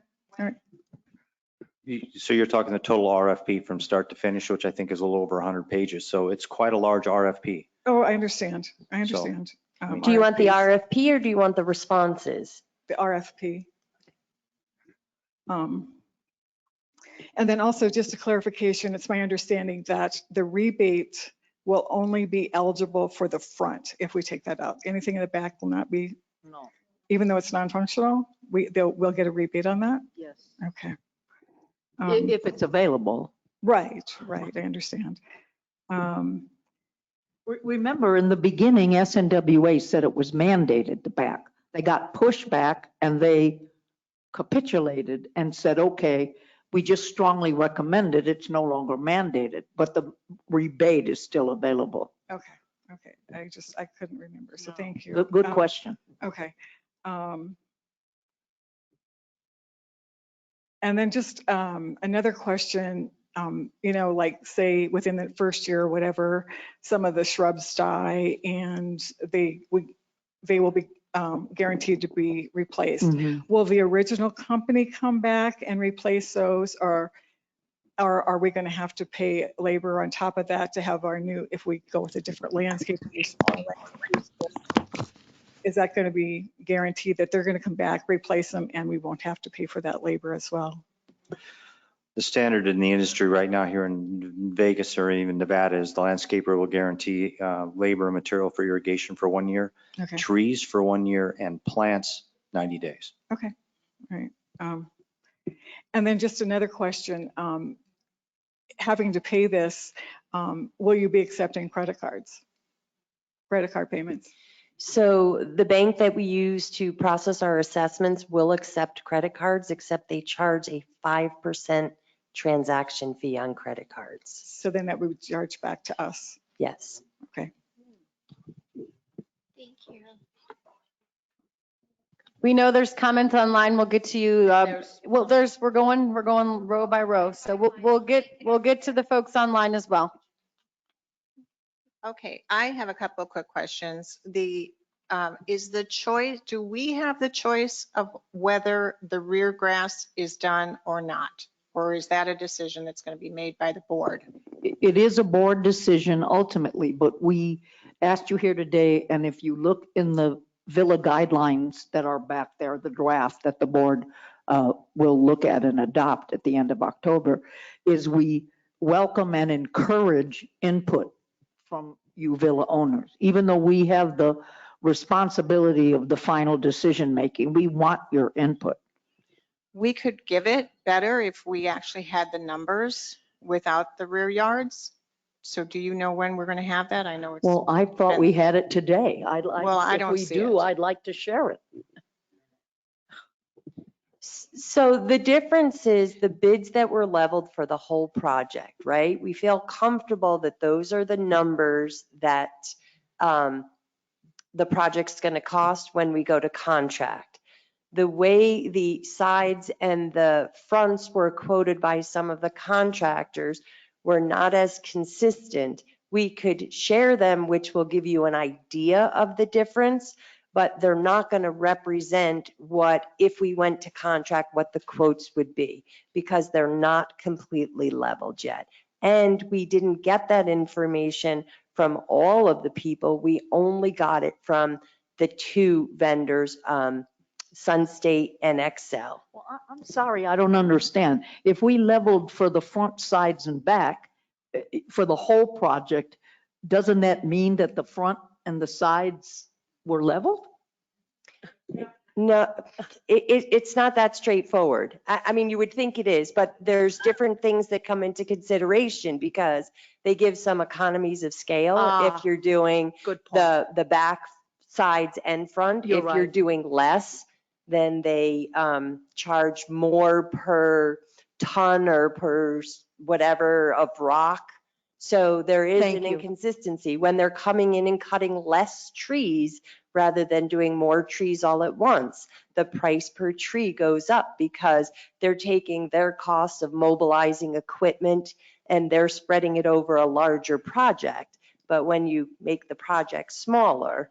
So you're talking the total RFP from start to finish, which I think is a little over 100 pages. So it's quite a large RFP. oh, I understand, I understand. Do you want the RFPs. RFP or do you want the responses? The RFP. And then also just a clarification, it's my understanding that the rebate will only be eligible for the front if we take that out. Anything in the back will not be, No, even though it's non-functional, we'll get a rebate on that? yes. Okay. If it's available. Right, I understand. Remember, in the beginning, SNWA said it was mandated, the back. They got pushed back and they capitulated and said, okay, we just strongly recommend it. It's no longer mandated, but the rebate is still available. Okay, I couldn't remember, so thank you. Good question. Okay. And then just another question, like say within the first year or whatever, some of the shrubs die and they will be guaranteed to be replaced. Will the original company come back and replace those, or are we going to have to pay labor on top of that to have our new, if we go with a different landscape? Is that going to be guaranteed that they're going to come back, replace them, and we won't have to pay for that labor as well? The standard in the industry right now here in Vegas or even Nevada is the landscaper will guarantee labor and material for irrigation for 1 year, Okay, trees for 1 year, and plants 90 days. okay, all right. And then just another question, having to pay this, will you be accepting credit card payments? So the bank that we use to process our assessments will accept credit cards, except they charge a 5% transaction fee on credit cards. So then that would charge back to us. Yes. Okay. Thank you. We know there's comments online. We'll get to you. Well, we're going row by row. So we'll get to the folks online as well. Okay, I have a couple of quick questions. Is the choice, do we have the choice of whether the rear grass is done or not? Or is that a decision that's going to be made by the board? It is a board decision ultimately, but we asked you here today, and if you look in the Villa guidelines that are back there, the draft that the board will look at and adopt at the end of October, is we welcome and encourage input from you Villa owners. Even though we have the responsibility of the final decision making, we want your input. We could give it better if we actually had the numbers without the rear yards. So do you know when we're going to have that? I know it's. Well, I thought we had it today. Well, I don't see it. I'd like to share it. So the difference is the bids that were leveled for the whole project, right? We feel comfortable that those are the numbers that the project's going to cost when we go to contract. the way the sides and the fronts were quoted by some of the contractors were not as consistent. We could share them, which will give you an idea of the difference, but they're not going to represent what, if we went to contract, what the quotes would be, because they're not completely leveled yet. And we didn't get that information from all of the people. We only got it from the two vendors, SunState and Excel. Well, I'm sorry, I don't understand. If we leveled for the front, sides and back for the whole project, doesn't that mean that the front and the sides were leveled? No, it's not that straightforward. I mean, you would think it is, but there's different things that come into consideration because they give some economies of scale if you're doing Good point. the back, sides and front. You're If you're right. doing less, then they charge more per ton or per whatever of rock. So there is Thank an you. inconsistency when they're coming in and cutting less trees rather than doing more trees all at once. The price per tree goes up because they're taking their cost of mobilizing equipment and they're spreading it over a larger project. But when you make the project smaller,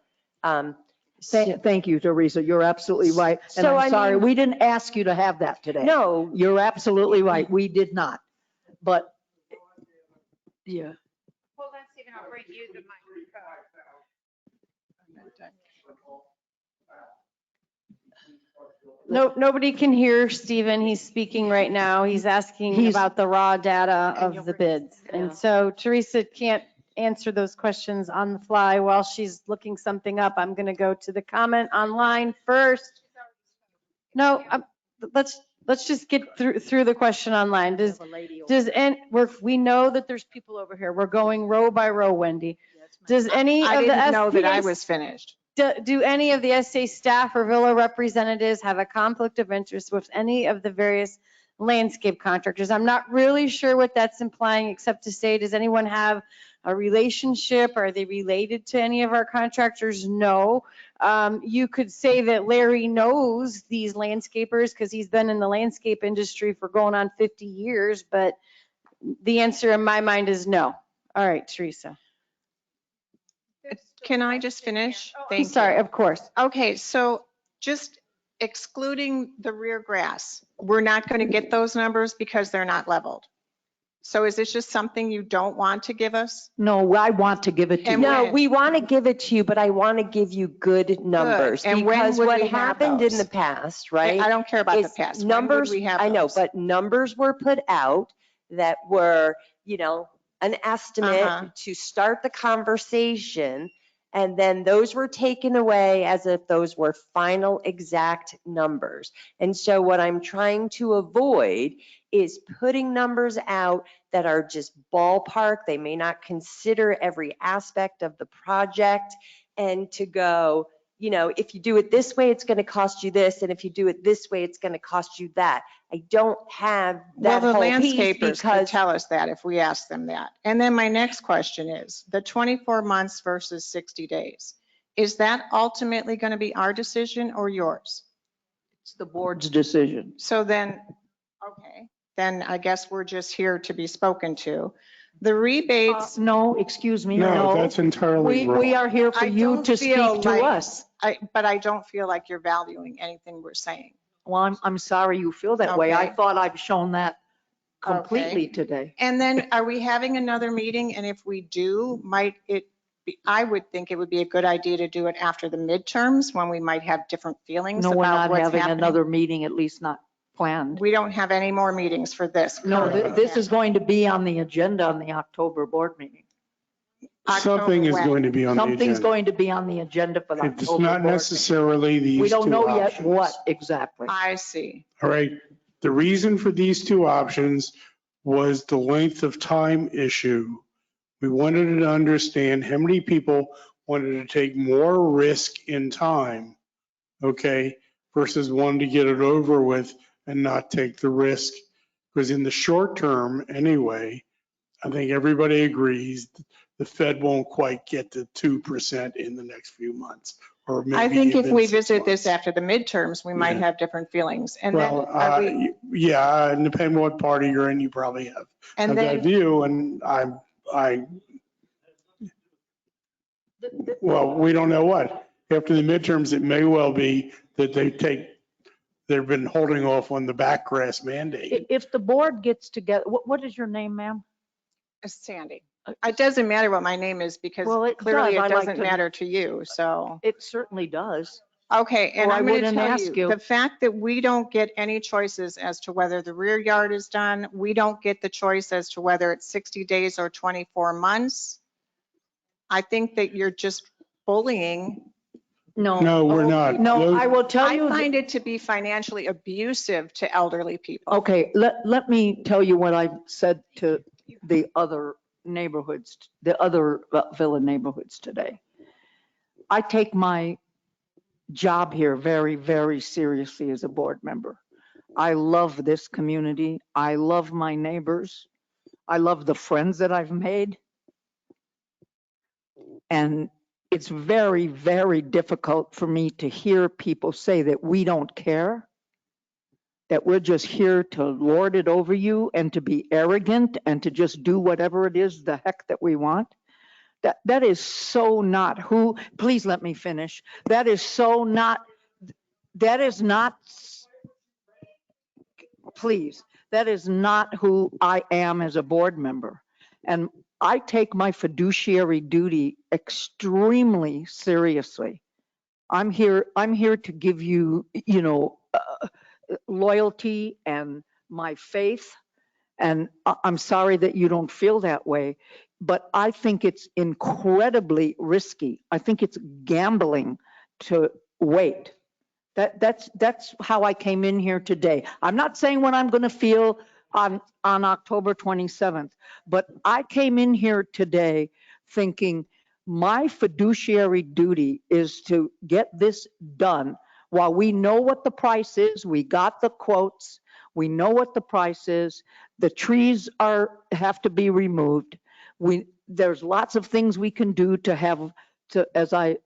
Thank you, Teresa. You're absolutely right. And So, I I'm sorry, mean- we didn't ask you to have that today. no, You're absolutely right. We did not. But, yeah. Hold on, Stephen, I'll bring you the microphone. No, nobody can hear Stephen. He's speaking right now. He's asking He's- about the raw data of the bids. And so Teresa can't answer those questions on the fly while she's looking something up. I'm going to go to the comment online first. No, let's just get through the question online. We know that there's people over here. We're going row by row, Wendy. Does any I of the didn't know that I SPAs was finished. do any of the SA staff or Villa representatives have a conflict of interest with any of the various landscape contractors? I'm not really sure what that's implying, except to say, does anyone have a relationship? Are they related to any of our contractors? No. You could say that Larry knows these landscapers because he's been in the landscape industry for going on 50 years, but the answer in my mind is no. All right, Teresa. Can I just finish? I'm Thank sorry, you. of course. Okay, so just excluding the rear grass, we're not going to get those numbers because they're not leveled. So is this just something you don't want to give us? No, I want to give it to And you. no, when? we want to give it to you, but I want to give you good numbers. And when Because would what we have happened in those? the past, right? I don't care about the is past. When would Numbers, we have I know, those? but numbers were put out that were, an estimate Uh-huh. to start the conversation. And then those were taken away as if those were final exact numbers. And so what I'm trying to avoid is putting numbers out that are just ballpark. They may not consider every aspect of the project, and to go, if you do it this way, it's going to cost you this. And if you do it this way, it's going to cost you that. I don't have that Well, the whole piece landscapers could because tell us that if we ask them that. And then my next question is, the 24 months versus 60 days, is that ultimately going to be our decision or yours? It's the board's decision. So then, okay, then I guess we're just here to be spoken to. The rebates, No, excuse me, No, no. that's entirely We wrong. are here for I you don't to feel speak to like- us. but I don't feel like you're valuing anything we're saying. Well, I'm sorry you feel that way. I Okay. thought I've shown that completely today. And then are we having another meeting? And if we do, might it be, I would think it would be a good idea to do it after the midterms when we might have different feelings No, we're about not what's having happening. another meeting, at least not planned. We don't have any more meetings for this. No, currently. this is going to be on the agenda on the October board meeting. Something is when? going to be on the Something's agenda. going to be on the agenda for the It's October not board meeting. necessarily these We don't two know yet options. what exactly. I see. All right. The reason for these two options was the length of time issue. We wanted to understand how many people wanted to take more risk in time, okay, versus wanting to get it over with and not take the risk. Because in the short term, anyway, I think everybody agrees the Fed won't quite get to 2% in the next few months or I maybe think if even we 6 visit this months. after the midterms, we might Yeah. have different feelings. And then, Well, are we, yeah, and depending what party you're in, you probably have and that then, view, and well, we don't know what. After the midterms, it may well be that they've been holding off on the back grass mandate. If the board gets together, what is your name, ma'am? Sandy, it doesn't matter what my name is because Well, it clearly does. I it like doesn't to- matter to you, so. It certainly does. Okay, and Or I I'm going to wouldn't tell ask you, you. the fact that we don't get any choices as to whether the rear yard is done, we don't get the choice as to whether it's 60 days or 24 months. I think that you're just bullying. No, we're not. No, I will tell I you. find it to be financially abusive to elderly people. Okay, let me tell you what I said to the other neighborhoods, the other villa neighborhoods today. I take my job here very, very seriously as a board member. I love this community. I love my neighbors. I love the friends that I've made. And it's very, very difficult for me to hear people say that we don't care, that we're just here to lord it over you and to be arrogant and to just do whatever it is the heck that we want. That is so not who, please let me finish. That is so not, that is not, please, that is not who I am as a board member. And I take my fiduciary duty extremely seriously. I'm here to give you, loyalty and my faith. And I'm sorry that you don't feel that way, but I think it's incredibly risky. I think it's gambling to wait. That's how I came in here today. I'm not saying what I'm going to feel on October 27th, but I came in here today thinking my fiduciary duty is to get this done while we know what the price is. We got the quotes. We know what the price is. The trees have to be removed. There's lots of things we can do as I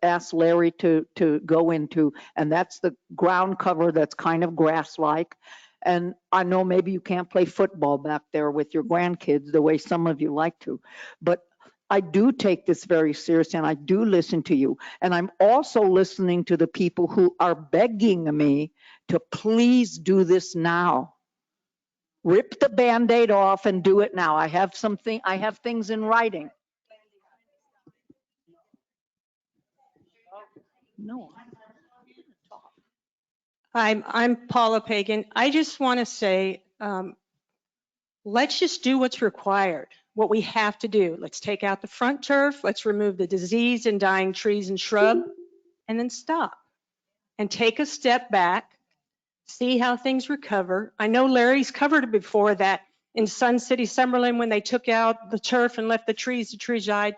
asked Larry to go into, and that's the ground cover that's kind of grass-like. And I know maybe you can't play football back there with your grandkids the way some of you like to, but I do take this very seriously and I do listen to you. And I'm also listening to the people who are begging me to please do this now. Rip the Band-Aid off and do it now. I have things in writing. No. I'm Paula Pagan. I just want to say, let's just do what's required, what we have to do. Let's take out the front turf. Let's remove the diseased and dying trees and shrub, and then stop and take a step back, see how things recover. I know Larry's covered it before that in Sun City, Summerlin, when they took out the turf and left the trees died.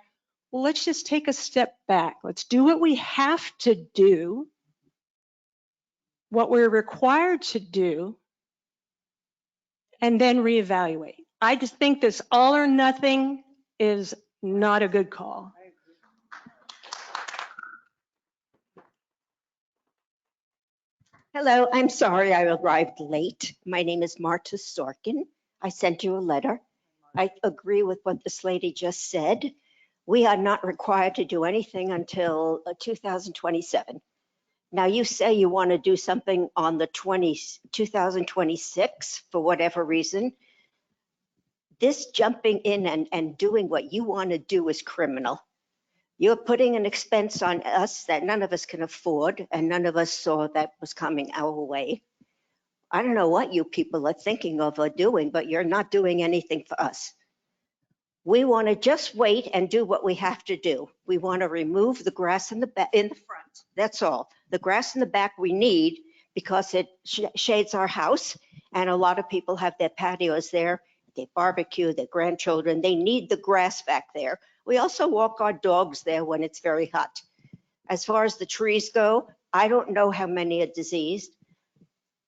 Well, let's just take a step back. Let's do what we have to do, what we're required to do, and then reevaluate. I just think this all or nothing is not a good call. Hello, I'm sorry I arrived late. My name is Marta Sorkin. I sent you a letter. I agree with what this lady just said. We are not required to do anything until 2027. Now you say you want to do something on the 2026 for whatever reason. This jumping in and doing what you want to do is criminal. You're putting an expense on us that none of us can afford, and none of us saw that was coming our way. I don't know what you people are thinking of or doing, but you're not doing anything for us. We want to just wait and do what we have to do. We want to remove the grass in the front. That's all. The grass in the back we need because it shades our house, and a lot of people have their patios there. They barbecue, their grandchildren. They need the grass back there. We also walk our dogs there when it's very hot. As far as the trees go, I don't know how many are diseased.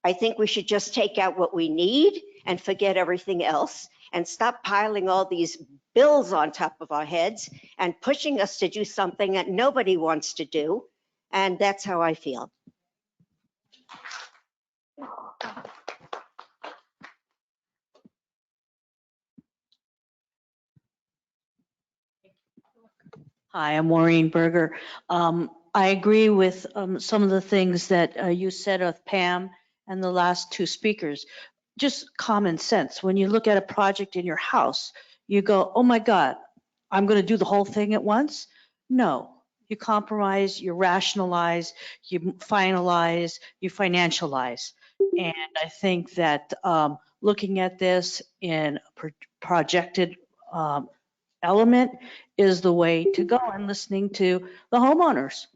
I think we should just take out what we need and forget everything else. and stop piling all these bills on top of our heads and pushing us to do something that nobody wants to do. And that's how I feel. Hi, I'm Maureen Berger. I agree with some of the things that you said of Pam and the last two speakers. Just common sense. When you look at a project in your house, you go, oh my God, I'm going to do the whole thing at once? No. You compromise, you rationalize, you finalize, you financialize. And I think that looking at this in a projected element is the way to go, and listening to the homeowners.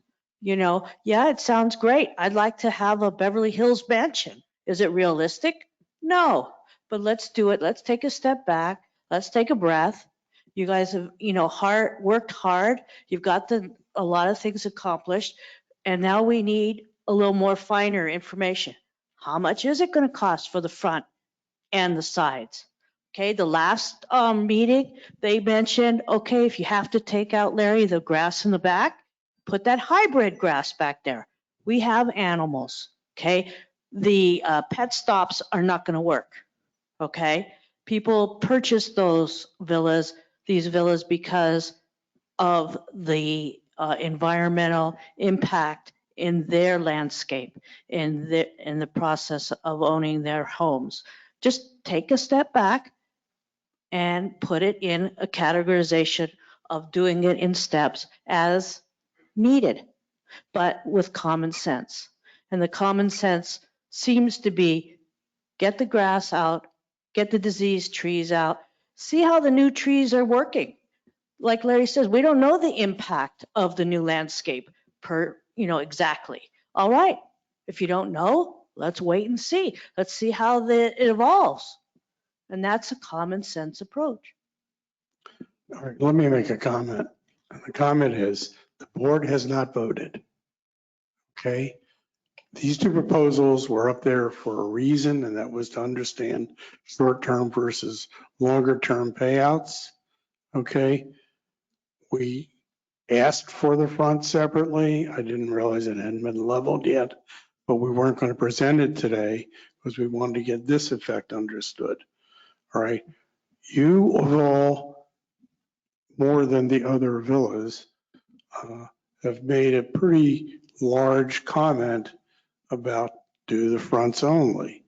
You know, yeah, it sounds great. I'd like to have a Beverly Hills mansion. Is it realistic? No, but let's do it. Let's take a step back. Let's take a breath. You guys have, you know, worked hard. You've got a lot of things accomplished, and now we need a little more finer information. How much is it going to cost for the front and the sides? Okay, the last meeting, they mentioned, okay, if you have to take out, Larry, the grass in the back, put that hybrid grass back there. We have animals, okay? The pet stops are not gonna work, okay? People purchase these villas because of the environmental impact in their landscape, in the process of owning their homes. Just take a step back and put it in a categorization of doing it in steps as needed, but with common sense. And the common sense seems to be get the grass out, get the diseased trees out, see how the new trees are working. Like Larry says, we don't know the impact of the new landscape exactly. All right, if you don't know, let's wait and see. Let's see how it evolves. And that's a common sense approach. All right, let me make a comment. And the comment is, the board has not voted. Okay? These two proposals were up there for a reason, and that was to understand short-term versus longer-term payouts. Okay? We asked for the front separately. I didn't realize it hadn't been leveled yet, but we weren't going to present it today because we wanted to get this effect understood. All right? You of all, more than the other villas, have made a pretty large comment about do the fronts only.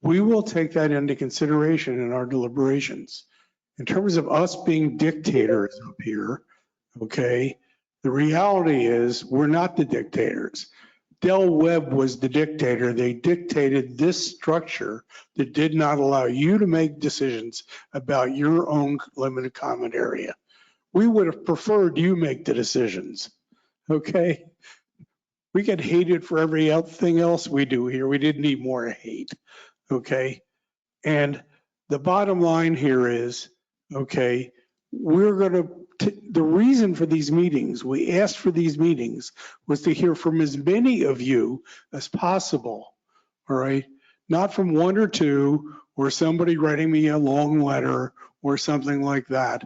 We will take that into consideration in our deliberations. In terms of us being dictators up here, okay, the reality is we're not the dictators. Del Webb was the dictator. They dictated this structure that did not allow you to make decisions about your own limited comment area. We would have preferred you make the decisions, okay? We get hated for everything else we do here. We didn't need more hate, okay? And the bottom line here is, okay, we're gonna, the reason for these meetings, we asked for these meetings was to hear from as many of you as possible, all right? Not from one or two or somebody writing me a long letter or something like that.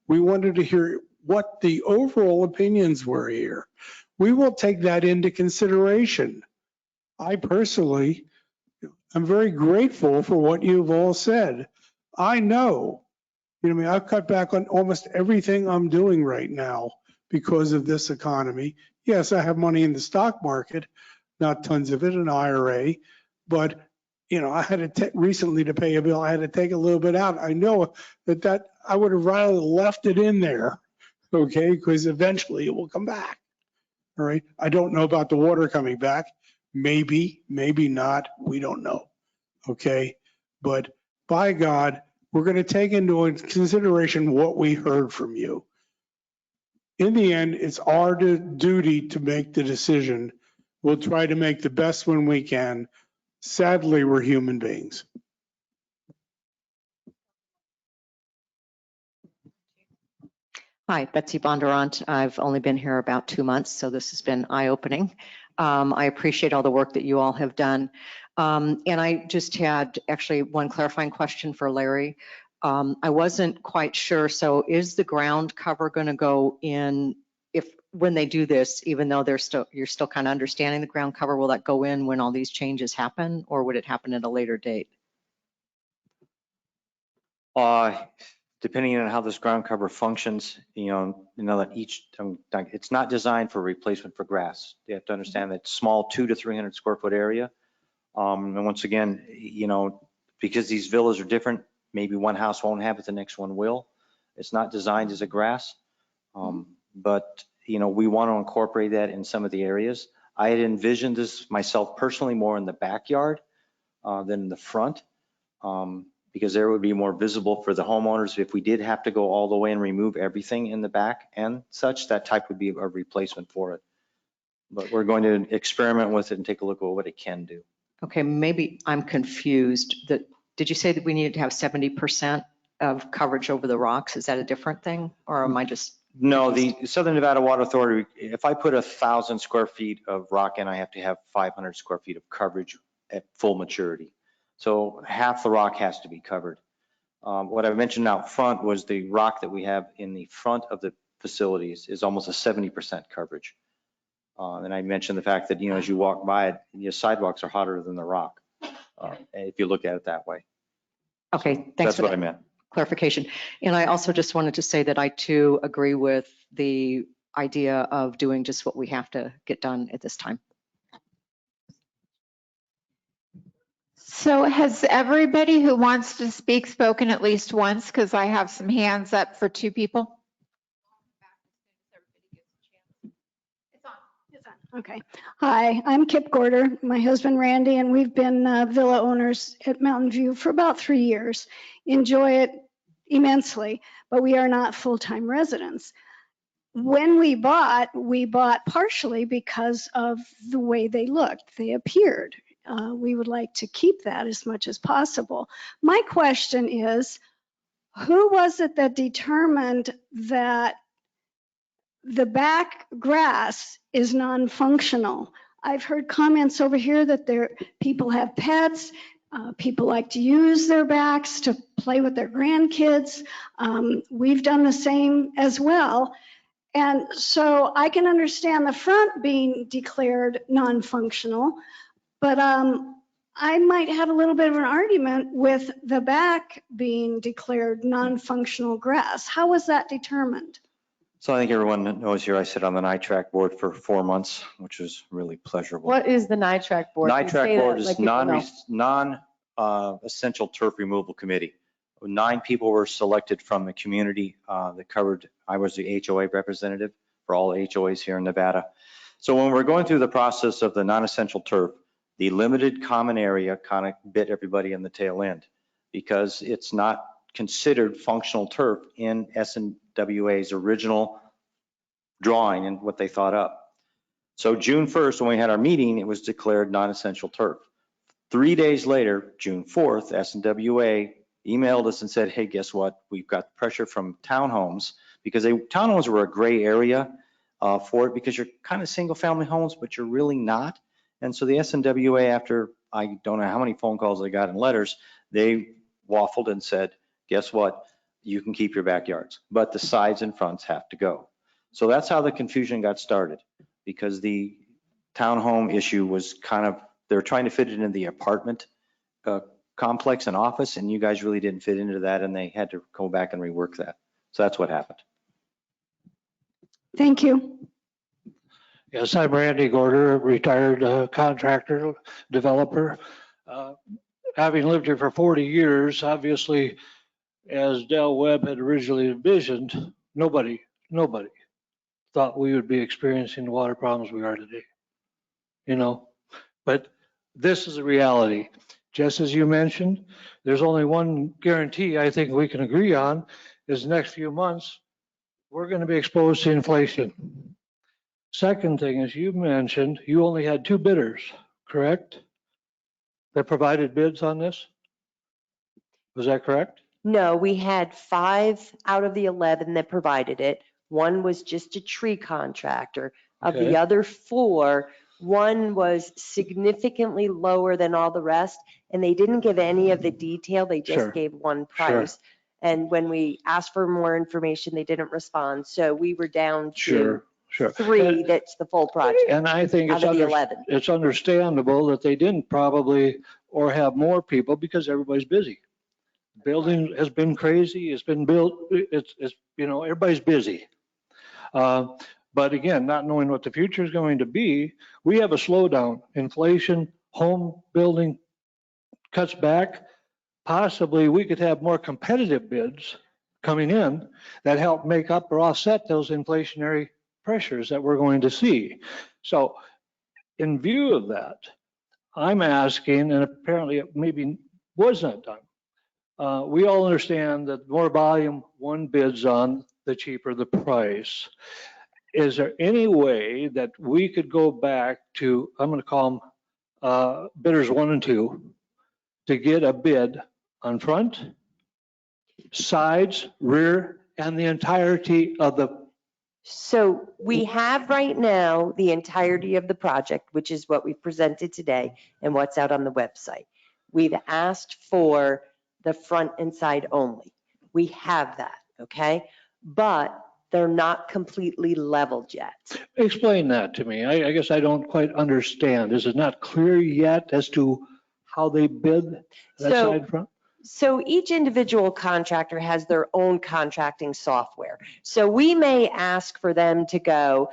We wanted to hear what the overall opinions were here. We will take that into consideration. I personally, I'm very grateful for what you've all said. I know, I've cut back on almost everything I'm doing right now because of this economy. Yes, I have money in the stock market, not tons of it, an IRA, but I had to recently to pay a bill, I had to take a little bit out. I know that I would have rather left it in there, okay, because eventually it will come back. All right. I don't know about the water coming back. Maybe, maybe not. We don't know. Okay. But by God, we're going to take into consideration what we heard from you. In the end, it's our duty to make the decision. We'll try to make the best one we can. Sadly, we're human beings. Hi, Betsy Bondurant. I've only been here about 2 months, so this has been eye-opening. I appreciate all the work that you all have done. And I just had actually one clarifying question for Larry. I wasn't quite sure. So is the ground cover going to go in when they do this, even though you're still kind of understanding the ground cover, will that go in when all these changes happen, or would it happen at a later date? Depending on how this ground cover functions, you know that it's not designed for replacement for grass. You have to understand that small 200 to 300 square foot area. And once again, because these villas are different, maybe one house won't have it, the next one will. It's not designed as a grass, but we want to incorporate that in some of the areas. I had envisioned this myself personally more in the backyard than in the front. Because there would be more visible for the homeowners. If we did have to go all the way and remove everything in the back and such, that type would be a replacement for it. But we're going to experiment with it and take a look at what it can do. Okay, maybe I'm confused. Did you say that we needed to have 70% of coverage over the rocks? Is that a different thing, or am I just? No, the Southern Nevada Water Authority, if I put 1,000 square feet of rock in, I have to have 500 square feet of coverage at full maturity. So half the rock has to be covered. What I mentioned out front was the rock that we have in the front of the facilities is almost a 70% coverage. And I mentioned the fact that, as you walk by it, your sidewalks are hotter than the rock, if you look at it that way. Okay, thanks. That's what I meant. Clarification. And I also just wanted to say that I too agree with the idea of doing just what we have to get done at this time. So has everybody who wants to speak spoken at least once? Because I have some hands up for 2 people. Okay. Hi, I'm Kip Gorder, my husband Randy, and we've been villa owners at Mountain View for about 3 years. Enjoy it immensely, but we are not full-time residents. When we bought partially because of the way they looked, they appeared. We would like to keep that as much as possible. My question is, who was it that determined that the back grass is non-functional? I've heard comments over here that people have pets, people like to use their backs to play with their grandkids. We've done the same as well. And so I can understand the front being declared non-functional, but I might have a little bit of an argument with the back being declared non-functional grass. How was that determined? So I think everyone knows here I sit on the NITRAC board for 4 months, which is really pleasurable. What is the NITRAC board? NITRAC board is non-essential turf removal committee. 9 people were selected from the community that covered. I was the HOA representative for all HOAs here in Nevada. So when we're going through the process of the non-essential turf, the limited common area kind of bit everybody in the tail end because it's not considered functional turf in SNWA's original drawing and what they thought up. So June 1st, when we had our meeting, it was declared non-essential turf. 3 days later, June 4th, SNWA emailed us and said, hey, guess what? We've got pressure from townhomes because townhomes were a gray area for it because you're kind of single family homes, but you're really not. And so the SNWA, after I don't know how many phone calls they got and letters, they waffled and said, guess what? You can keep your backyards, but the sides and fronts have to go. So that's how the confusion got started because the townhome issue was kind of, they were trying to fit it into the apartment complex and office, and you guys really didn't fit into that, and they had to go back and rework that. So that's what happened. Thank you. Yes, I'm Randy Gorder, retired contractor, developer. Having lived here for 40 years, obviously, as Del Webb had originally envisioned, nobody thought we would be experiencing the water problems we are today. But this is a reality. Just as you mentioned, there's only one guarantee I think we can agree on is the next few months, we're going to be exposed to inflation. Second thing, as you mentioned, you only had 2 bidders, correct? That provided bids on this? Was that correct? No, we had 5 out of the 11 that provided it. One was just a tree contractor. Of Okay. the other 4, one was significantly lower than all the rest, and they didn't give any of the detail. They just Sure. gave one Sure. price. And when we asked for more information, they didn't respond. So we were down to Sure. 3, that's the full project. And I think out of the 11. it's understandable that they didn't probably, or have more people because everybody's busy. Building has been crazy, it's been built, it's, everybody's busy. But again, not knowing what the future is going to be, we have a slowdown. Inflation, home building cuts back. Possibly we could have more competitive bids coming in that help make up or offset those inflationary pressures that we're going to see. So in view of that, I'm asking, and apparently it maybe was not done. We all understand that the more volume one bids on, the cheaper the price. Is there any way that we could go back to, I'm going to call them bidders 1 and 2, to get a bid on front, sides, rear, and the entirety of the? So we have right now the entirety of the project, which is what we've presented today and what's out on the website. We've asked for the front and side only. We have that, okay? But they're not completely leveled yet. Explain that to me. I guess I don't quite understand. Is it not clear yet as to how they bid that side front? So each individual contractor has their own contracting software. So we may ask for them to go,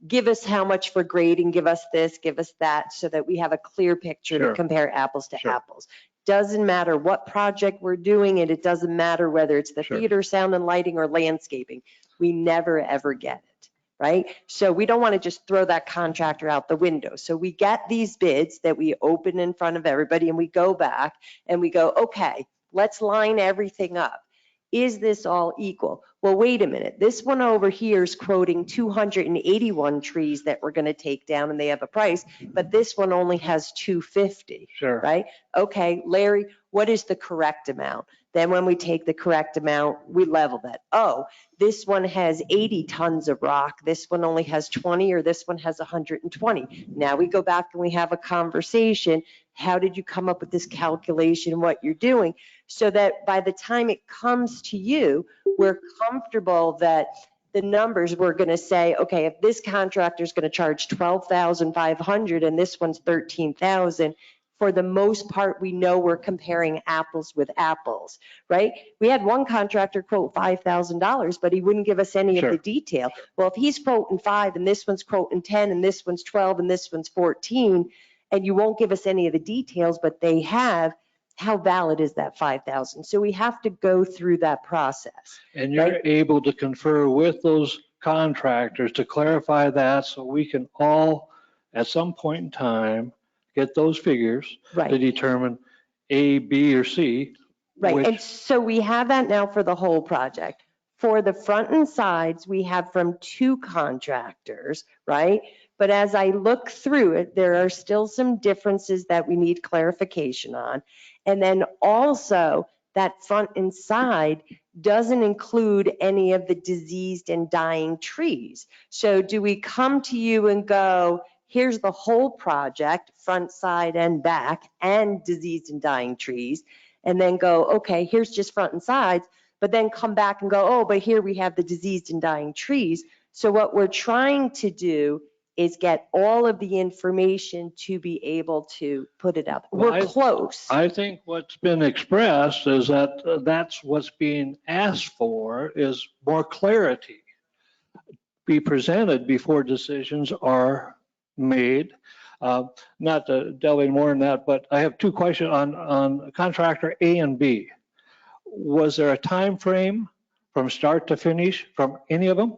give us how much for grading, give us this, give us that, so that we have a clear picture to compare apples to apples. Doesn't matter what project we're doing, and it doesn't matter whether it's the theater, sound and lighting, or landscaping. We never, ever get it, right? So we don't want to just throw that contractor out the window. So we get these bids that we open in front of everybody, and we go back and we go, okay, let's line everything up. Is this all equal? Well, wait a minute. This one over here is quoting 281 trees that we're going to take down, and they have a price, but this one only has 250, right? Okay, Larry, what is the correct amount? Then when we take the correct amount, we level that. Oh, this one has 80 tons of rock. This one only has 20, or this one has 120. Now we go back and we have a conversation. How did you come up with this calculation, what you're doing? So that by the time it comes to you, we're comfortable that the numbers, we're going to say, okay, if this contractor is going to charge $12,500 and this one's $13,000, for the most part, we know we're comparing apples with apples, right? We had one contractor quote $5,000, but he wouldn't give us any of the detail. Well, if he's quoting 5 and this one's quoting 10 and this one's 12 and this one's 14, and you won't give us any of the details, but they have, how valid is that 5,000? So we have to go through that process. And you're able to confer with those contractors to clarify that, so we can all, at some point in time, get those figures to determine A, B, or C. Right, and so we have that now for the whole project. For the front and sides, we have from 2 contractors, right? But as I look through it, there are still some differences that we need clarification on. And then also that front and side doesn't include any of the diseased and dying trees. So do we come to you and go, here's the whole project, front, side, and back, and diseased and dying trees, and then go, okay, here's just front and sides, but then come back and go, oh, but here we have the diseased and dying trees. So what we're trying to do is get all of the information to be able to put it up. We're close. I think what's been expressed is that that's what's being asked for, is more clarity be presented before decisions are made. Not to delve in more in that, but I have 2 questions on contractor A and B. Was there a time frame from start to finish from any of them?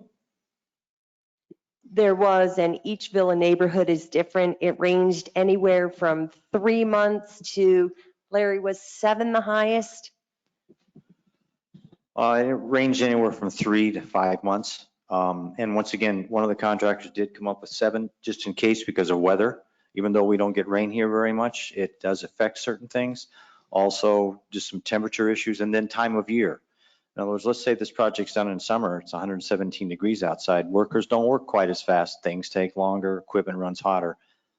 There was, and each villa neighborhood is different. It ranged anywhere from 3 months to, Larry, was 7 the highest? It ranged anywhere from 3 to 5 months. And once again, one of the contractors did come up with 7 just in case because of weather. Even though we don't get rain here very much, it does affect certain things. Also, just some temperature issues, and then time of year. In other words, let's say this project's done in summer, it's 117 degrees outside. Workers don't work quite as fast. Things take longer, equipment runs hotter.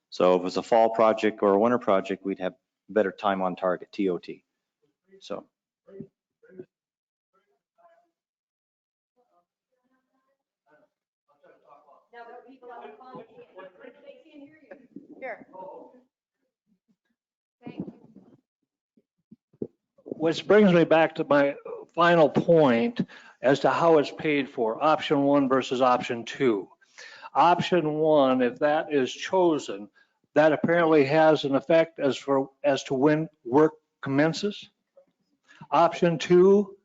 So if it was a fall project or a winter project, we'd have better time on target, TOT. So. Here. Which brings me back to my final point as to how it's paid for, option one versus option two. Option one, if that is chosen, that apparently has an effect as to when work commences. Option two,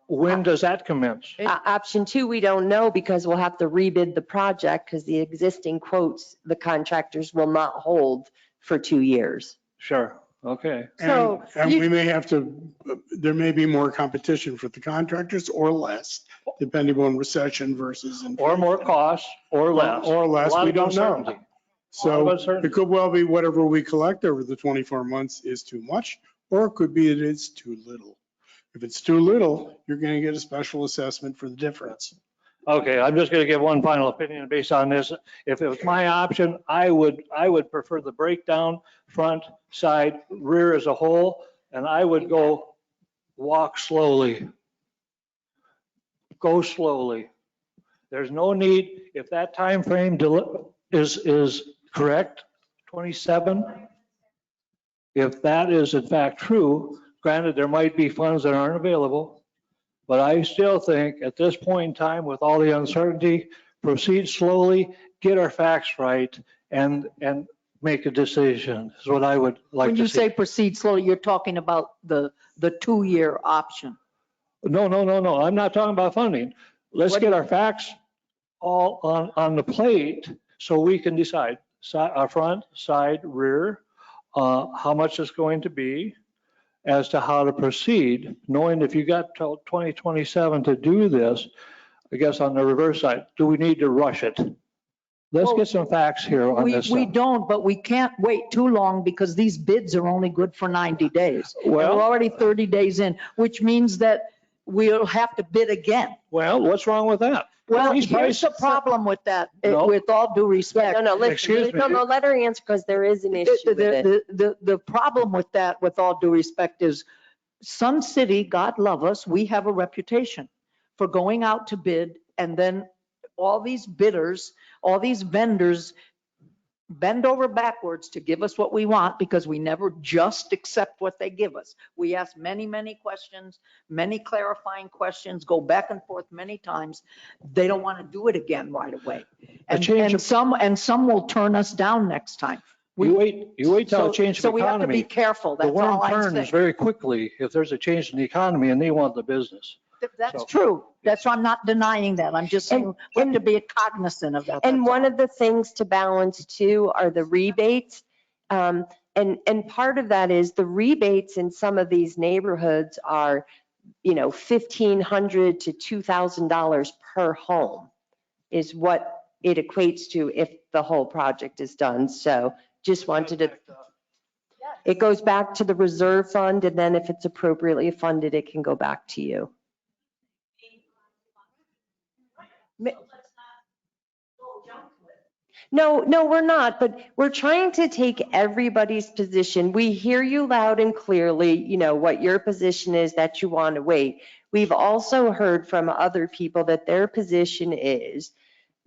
when does that commence? Option two, we don't know because we'll have to rebid the project because the existing quotes, the contractors will not hold for 2 years. Sure, okay. And we may have to, there may be more competition for the contractors or less, depending on recession versus. Or more costs or less. Or less, A lot we of don't know. uncertainty. So it could well be whatever we collect over the 24 months is too much, or it could be that it's too little. If it's too little, you're going to get a special assessment for the difference. Okay, I'm just going to give one final opinion based on this. If it was my option, I would prefer the breakdown, front, side, rear as a whole, and I would go walk slowly. Go slowly. There's no need, if that time frame is correct, 27, if that is in fact true, granted, there might be funds that aren't available, but I still think at this point in time, with all the uncertainty, proceed slowly, get our facts right, and make a decision, is what I would like When to you see. say proceed slowly, you're talking about the 2-year option. No, I'm not talking about funding. Let's get our facts all on the plate so we can decide, front, side, rear, how much it's going to be, as to how to proceed, knowing if you got till 2027 to do this. I guess on the reverse side, do we need to rush it? Let's get some facts here on this. We don't, but we can't wait too long because these bids are only good for 90 days. And Well- we're already 30 days in, which means that we'll have to bid again. Well, what's wrong with that? Well, These here's the prices- problem with that, No. with all due respect. No, Excuse me. no, let her answer because there is an issue with it. The problem with that, with all due respect, is Sun City, God love us, we have a reputation for going out to bid, and then all these bidders, all these vendors bend over backwards to give us what we want because we never just accept what they give us. We ask many, many questions, many clarifying questions, go back and forth many times. They don't want to do it again right away. And some will turn us down next time. You wait till a change So of we have to be economy. careful, The that's worm all I'm turns saying. very quickly if there's a change in the economy and they want the business. That's So- true. That's why I'm not denying that. I'm just saying we have to be cognizant of that. And that's one all. of the things to balance too are the rebates. And part of that is the rebates in some of these neighborhoods are, $1,500 to $2,000 per home is what it equates to if the whole project is done. So just wanted to, it goes back to the reserve fund, and then if it's appropriately funded, it can go back to you. No, we're not, but we're trying to take everybody's position. We hear you loud and clearly, what your position is, that you want to wait. We've also heard from other people that their position is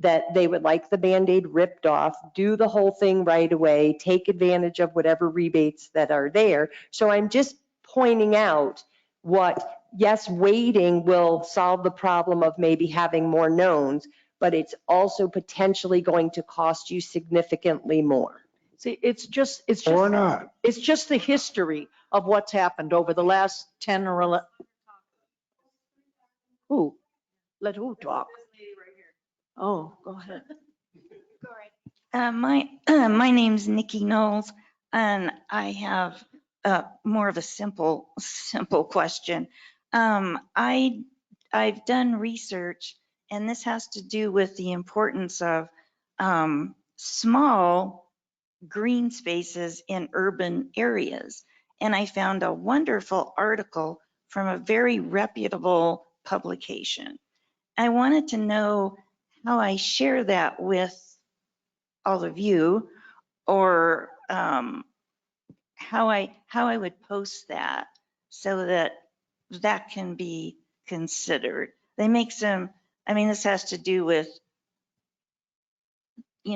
that they would like the Band-Aid ripped off, do the whole thing right away, take advantage of whatever rebates that are there. So I'm just pointing out yes, waiting will solve the problem of maybe having more knowns, but it's also potentially going to cost you significantly more. See, it's just Or not. It's just the history of what's happened over the last 10 or 11. Who? Let who talk? Oh, go ahead. My name's Nikki Knowles, and I have more of a simple question. I've done research, and this has to do with the importance of small green spaces in urban areas. And I found a wonderful article from a very reputable publication. I wanted to know how I share that with all of you, or how I would post that so that that can be considered. They make some, this has to do with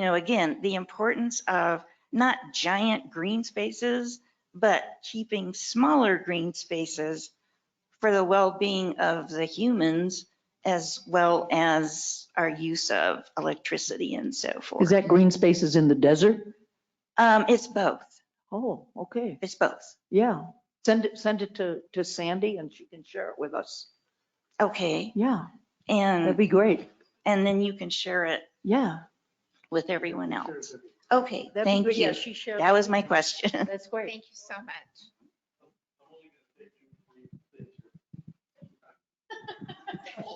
again, the importance of not giant green spaces, but keeping smaller green spaces for the well-being of the humans as well as our use of electricity and so forth. Is that green spaces in the desert? It's both. Oh, okay. It's both. Yeah. Send it to Sandy and she can share it with us. Okay. Yeah, And that'd be great. and then you can share it Yeah. with everyone else. Okay, That'd be thank good. Yeah, you. she shared. That was my question. That's great. Thank you so much.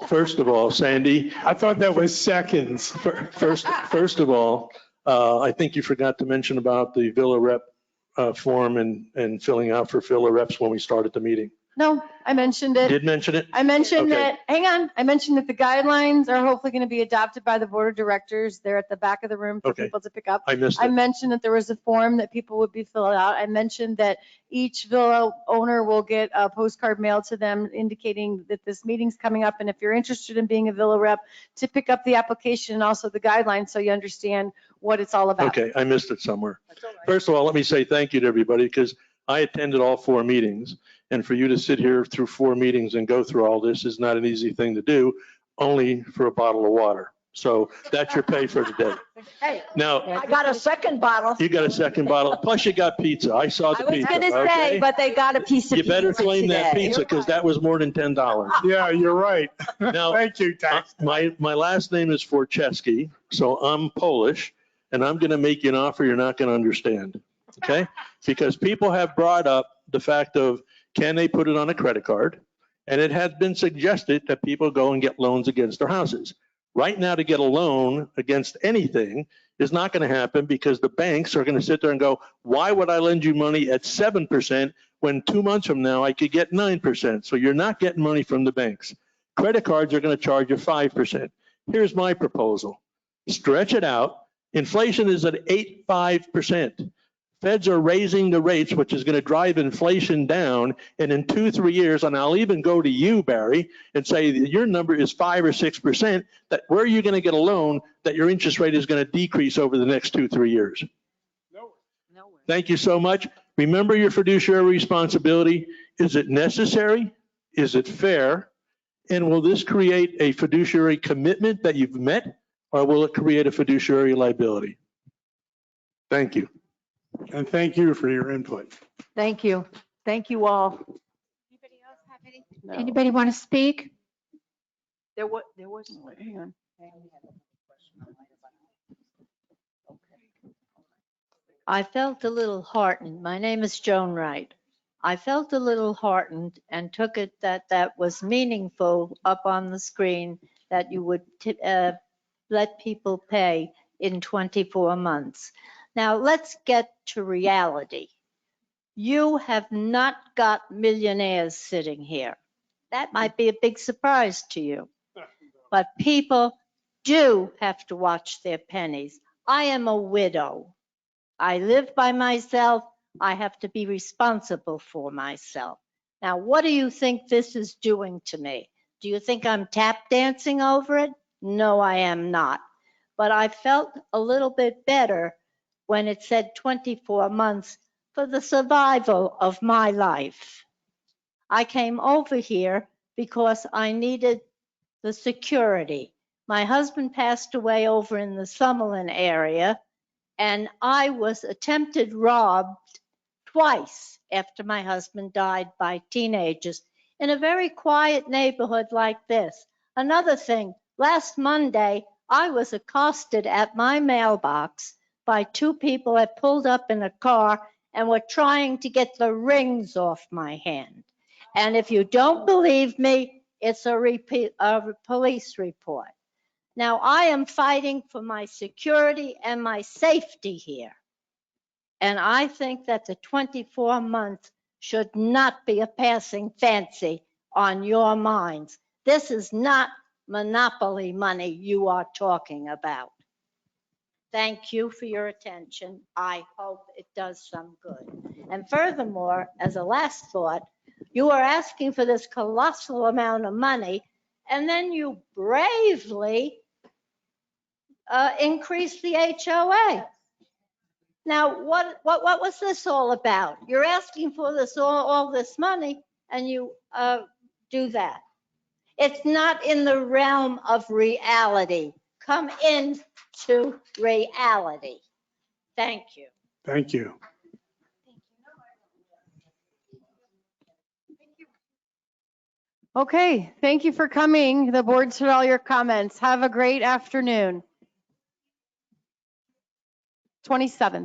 First of all, Sandy, I thought that was seconds. first of all, I think you forgot to mention about the Villa Rep form and filling out for Villa Reps when we started the meeting. No, I mentioned it. Did mention it? I mentioned Okay. that, hang on, I mentioned that the guidelines are hopefully going to be adopted by the board of directors. They're at the back of the room for Okay. people to pick up. I missed I it. mentioned that there was a form that people would be filling out. I mentioned that each villa owner will get a postcard mailed to them indicating that this meeting's coming up. And if you're interested in being a villa rep, to pick up the application and also the guidelines so you understand what it's all about. Okay, I missed it somewhere. First of all, let me say thank you to everybody because I attended all 4 meetings. And for you to sit here through 4 meetings and go through all this is not an easy thing to do, only for a bottle of water. So that's your pay for today. Hey, Now, I got a second bottle. you got a second bottle, plus you got pizza. I saw I the was pizza. gonna say, okay? but they got a piece of You pizza better claim that today. pizza because that was more than $10. Yeah, you're right. Now, Thank you, tax. my last name is Forcheski, so I'm Polish, and I'm going to make you an offer you're not going to understand, okay? Because people have brought up the fact of, can they put it on a credit card? And it has been suggested that people go and get loans against their houses. Right now, to get a loan against anything is not going to happen because the banks are going to sit there and go, why would I lend you money at 7% when 2 months from now I could get 9%? So you're not getting money from the banks. Credit cards are going to charge you 5%. Here's my proposal. Stretch it out. Inflation is at 8.5%. Feds are raising the rates, which is going to drive inflation down. And in 2-3 years, and I'll even go to you, Barry, and say that your number is 5 or 6%, that where are you going to get a loan that your interest rate is going to decrease over the next 2-3 years? Thank you so much. Remember your fiduciary responsibility. Is it necessary? Is it fair? And will this create a fiduciary commitment that you've met, or will it create a fiduciary liability? Thank you. And thank you for your input. Thank you. Thank you all. Anybody else have any? No. Anybody want to speak? There wasn't, hang on. I felt a little heartened. My name is Joan Wright. I felt a little heartened and took it that that was meaningful up on the screen that you would let people pay in 24 months. Now let's get to reality. You have not got millionaires sitting here. That might be a big surprise to you. But people do have to watch their pennies. I am a widow. I live by myself. I have to be responsible for myself. Now, what do you think this is doing to me? Do you think I'm tap dancing over it? No, I am not. But I felt a little bit better when it said 24 months for the survival of my life. I came over here because I needed the security. My husband passed away over in the Summerlin area, and I was attempted robbed twice after my husband died by teenagers in a very quiet neighborhood like this. Another thing, last Monday, I was accosted at my mailbox by 2 people that pulled up in a car and were trying to get the rings off my hand. And if you don't believe me, it's a police report. Now, I am fighting for my security and my safety here. And I think that the 24 months should not be a passing fancy on your minds. This is not monopoly money you are talking about. Thank you for your attention. I hope it does some good. And furthermore, as a last thought, you are asking for this colossal amount of money, and then you bravely increase the HOA. Now, what was this all about? You're asking for this, all this money, and you do that. It's not in the realm of reality. Come into reality. Thank you. Thank you. Okay, thank you for coming. The board's heard all your comments. Have a great afternoon. 27.